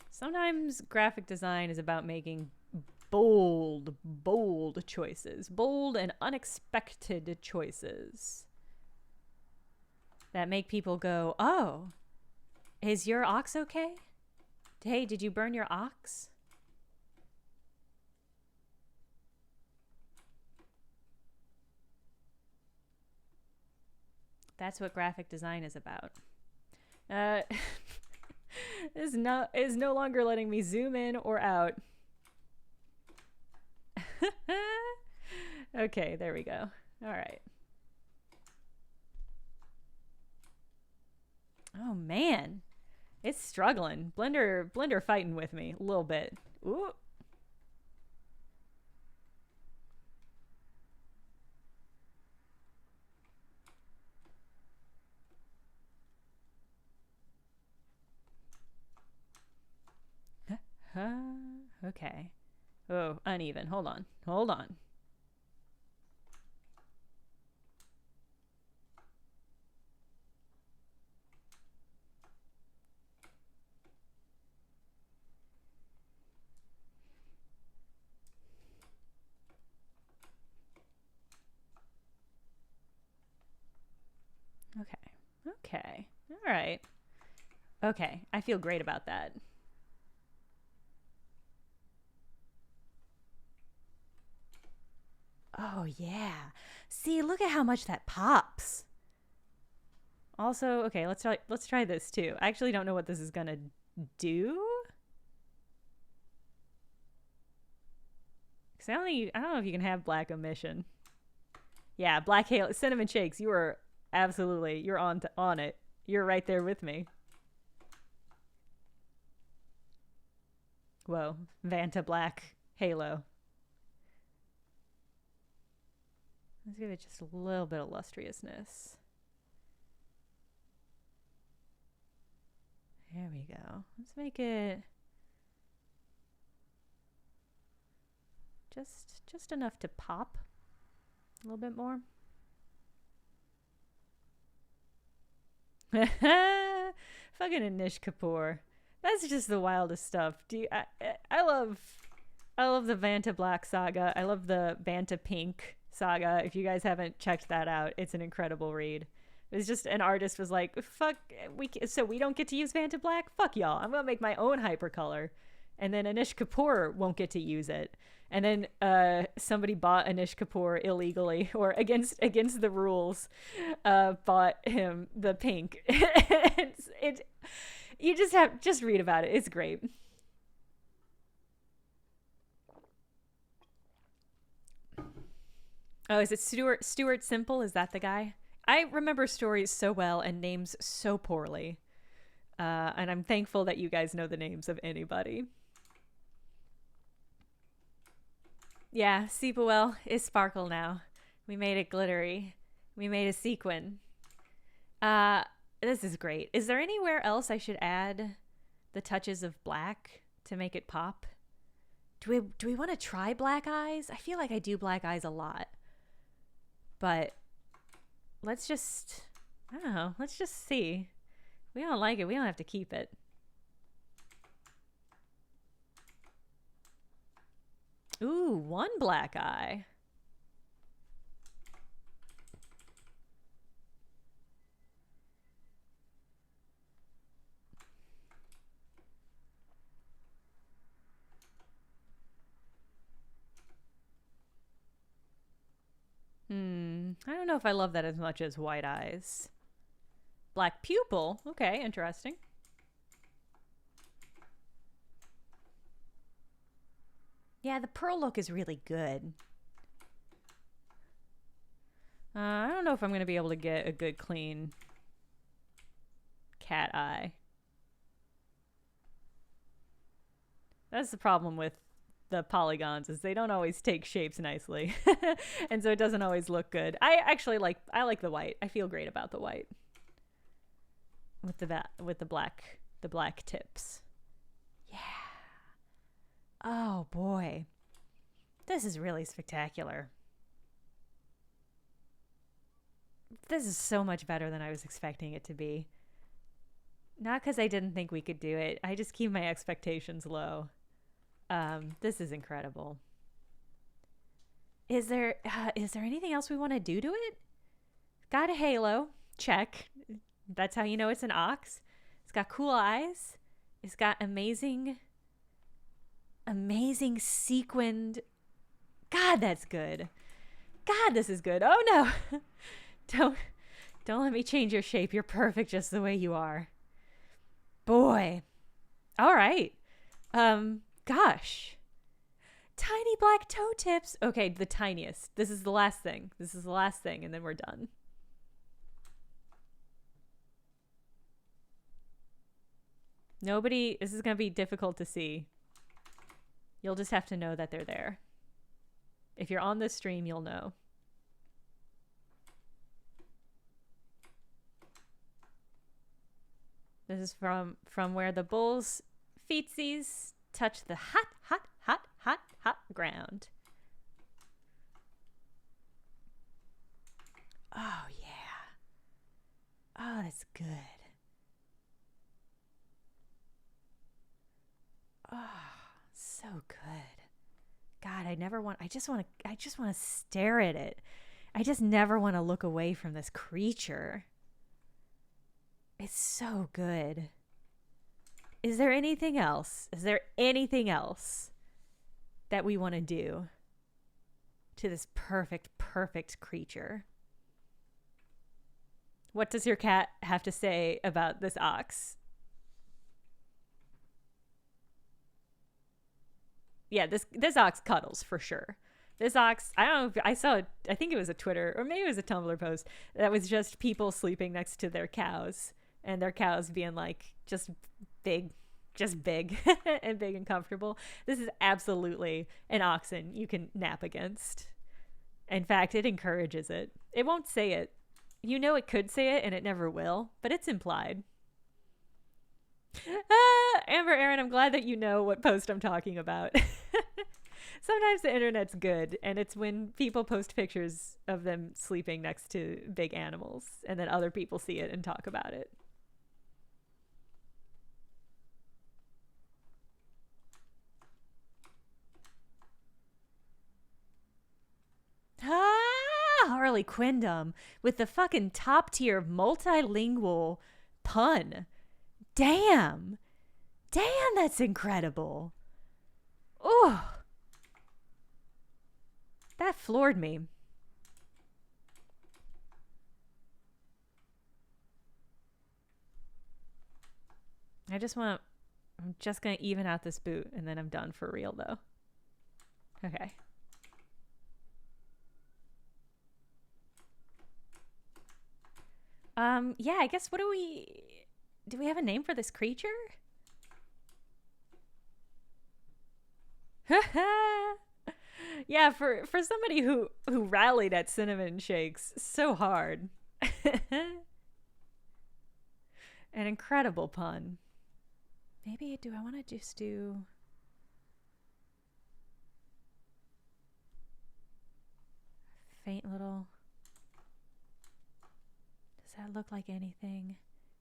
Sometimes graphic design is about making bold choices. Bold and unexpected choices that make people go, oh, is your ox okay? Hey, did you burn your ox? That's what graphic design is about. Is no longer letting me zoom in or out. Okay, there we go. All right. Oh man, it's struggling. Blender fighting with me a little bit. Ooh. Okay. Oh, uneven. Hold on. Hold on. Okay. Okay. All right. Okay. I feel great about that. Oh, yeah. See, look at how much that pops. Also, okay, let's try this too. I actually don't know what this is going to do. Cuz I don't know if you can have black omission. Yeah, Black Halo, Cinnamon Shakes, you are absolutely, you're on it. You're right there with me. Whoa, Vantablack Halo. Let's give it just a little bit of lustriousness. There we go. Let's make it just enough to pop a little bit more. Fucking Anish Kapoor. That's just the wildest stuff. I love the Vantablack saga. I love the Vanta Pink saga. If you guys haven't checked that out, it's an incredible read. It was just an artist was like, fuck, so we don't get to use Vantablack? Fuck y'all. I'm gonna make my own hypercolor. And then Anish Kapoor won't get to use it. And then somebody bought Anish Kapoor illegally or against the rules, bought him the pink. You just read about it. It's great. Oh, is it Stuart Simple? Is that the guy? I remember stories so well and names so poorly. And I'm thankful that you guys know the names of anybody. Yeah, Seepawell is sparkle now. We made it glittery. We made a sequin. This is great. Is there anywhere else I should add the touches of black to make it pop? Do we want to try black eyes? I feel like I do black eyes a lot. But let's just, I don't know, let's just see. We don't like it, we don't have to keep it. Ooh, one black eye. I don't know if I love that as much as white eyes. Black pupil. Okay, interesting. Yeah, the pearl look is really good. I don't know if I'm going to be able to get a good clean cat eye. That's the problem with the polygons, is they don't always take shapes nicely. And so it doesn't always look good. I like the white. I feel great about the white. With the black tips. Yeah. Oh boy. This is really spectacular. This is so much better than I was expecting it to be. Not because I didn't think we could do it. I just keep my expectations low. This is incredible. Is there anything else we want to do to it? Got a halo. Check. That's how you know it's an ox. It's got cool eyes. It's got amazing sequined. God, that's good. God, this is good. Oh no. Don't let me change your shape. You're perfect just the way you are. Boy. All right. Gosh. Tiny black toe tips. Okay, the tiniest. This is the last thing. And then we're done. This is going to be difficult to see. You'll just have to know that they're there. If you're on this stream, you'll know. This is from where the bull's feetsies touch the hot, hot, hot, hot, hot ground. Oh, yeah. Oh, that's good. Oh, so good. God, I just want to stare at it. I just never want to look away from this creature. It's so good. Is there anything else? Is there anything else that we want to do to this perfect, perfect creature? What does your cat have to say about this ox? Yeah, this ox cuddles for sure. This ox, I don't know if I saw it, I think it was a Twitter or maybe it was a Tumblr post that was just people sleeping next to their cows and their cows being like just big and big and comfortable. This is absolutely an oxen you can nap against. In fact, it encourages it. It won't say it. You know it could say it and it never will, but it's implied. Amber Aaron, I'm glad that you know what post I'm talking about. Sometimes the internet's good, and it's when people post pictures of them sleeping next to big animals, and then other people see it and talk about it. Harley Quindom with the fucking top tier multilingual pun. Damn, that's incredible. Oh, that floored me. I'm just gonna even out this boot and then I'm done for real though. Okay. Yeah, I guess do we have a name for this creature? Yeah, for somebody who rallied at cinnamon shakes so hard. An incredible pun. Maybe do I want to just do faint little, does that look like anything?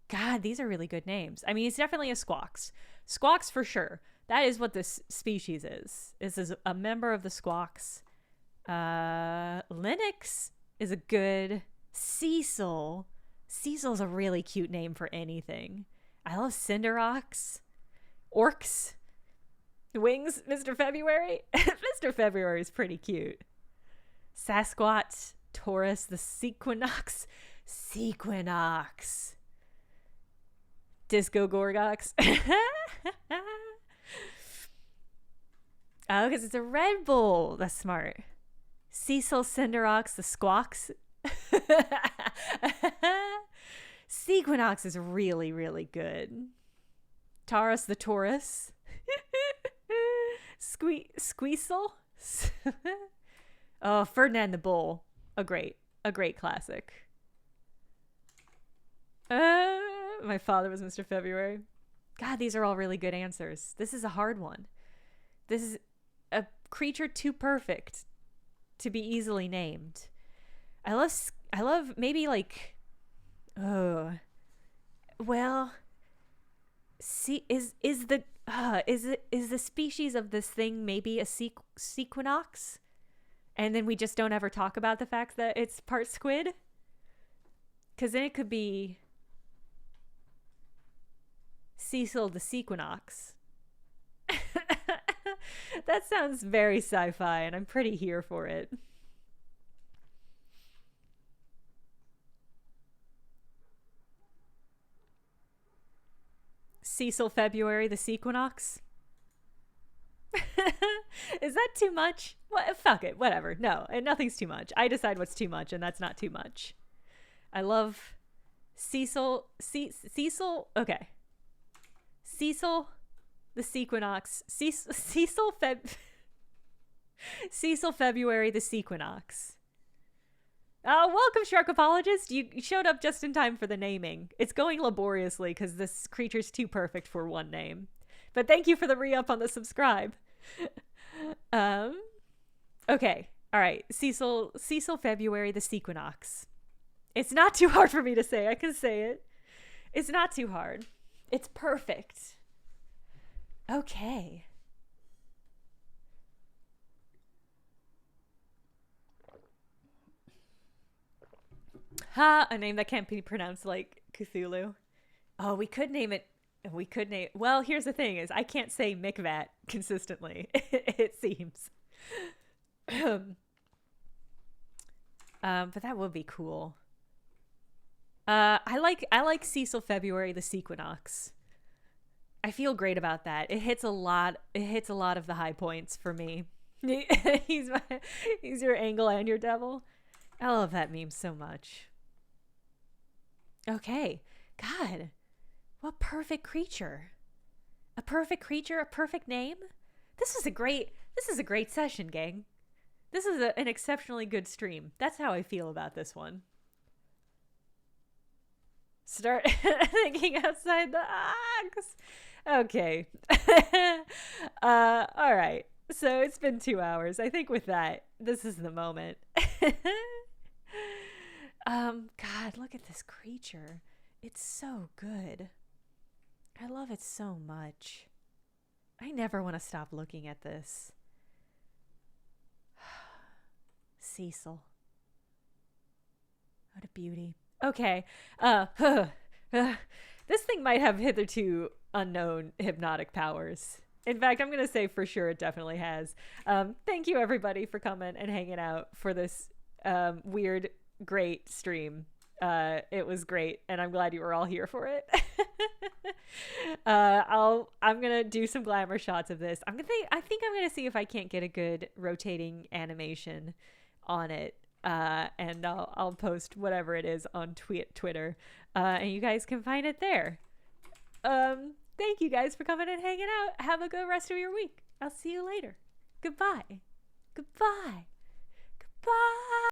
God, these are really good names. I mean, it's definitely a squawks. Squawks for sure. That is what this species is. This is a member of the squawks. Linux is a good. Cecil. Cecil's a really cute name for anything. I love Cinderox. Orcs. Wings, Mr. February. Mr. February is pretty cute. Sasquatch. Taurus, the Sequinox. Sequinox. Disco Gorgox. Oh, because it's a Red Bull. That's smart. Cecil Cinderox, the Squawks. Sequinox is really, really good. Taurus the Taurus. Squeasel. Oh, Ferdinand the Bull. A great classic. My father was Mr. February. God, these are all really good answers. This is a hard one. This is a creature too perfect to be easily named. I love maybe like, oh, well, see, is the species of this thing maybe a Sequinox? And then we just don't ever talk about the fact that it's part squid? Because then it could be Cecil the Sequinox. That sounds very sci-fi, and I'm pretty here for it. Cecil February the Sequinox. Is that too much? Well, fuck it, whatever. No, nothing's too much. I decide what's too much, and that's not too much. I love Cecil. Okay. Cecil the Sequinox. Cecil February the Sequinox. Oh, welcome, Shark Apologist. You showed up just in time for the naming. It's going laboriously because this creature's too perfect for one name. But thank you for the re-up on the subscribe. Okay. All right. Cecil February, the Squidox. It's not too hard for me to say. I can say it. It's not too hard. It's perfect. Okay. Ha! A name that can't be pronounced like Cthulhu. Oh, we could name it. Well, here's the thing: is I can't say Mikvat consistently. It seems. But that would be cool. I like Cecil February, the Squidox. I feel great about that. It hits a lot of the high points for me. he's your angel and your devil. I love that meme so much. Okay. God. What perfect creature. A perfect creature, a perfect name. This is a great session, gang. This is an exceptionally good stream. That's how I feel about this one. Start thinking outside the box. Okay. All right. So it's been 2 hours. I think with that, this is the moment. God, look at this creature. It's so good. I love it so much. I never want to stop looking at this. Cecil. What a beauty. Okay. This thing might have hitherto unknown hypnotic powers. In fact, I'm going to say for sure it definitely has. Thank you, everybody, for coming and hanging out for this weird, great stream. It was great, and I'm glad you were all here for it. I'm gonna do some glamour shots of this. I think I'm gonna see if I can't get a good rotating animation on it, and I'll post whatever it is on Twitter, and you guys can find it there. Thank you guys for coming and hanging out. Have a good rest of your week. I'll see you later. Goodbye. Goodbye. Goodbye.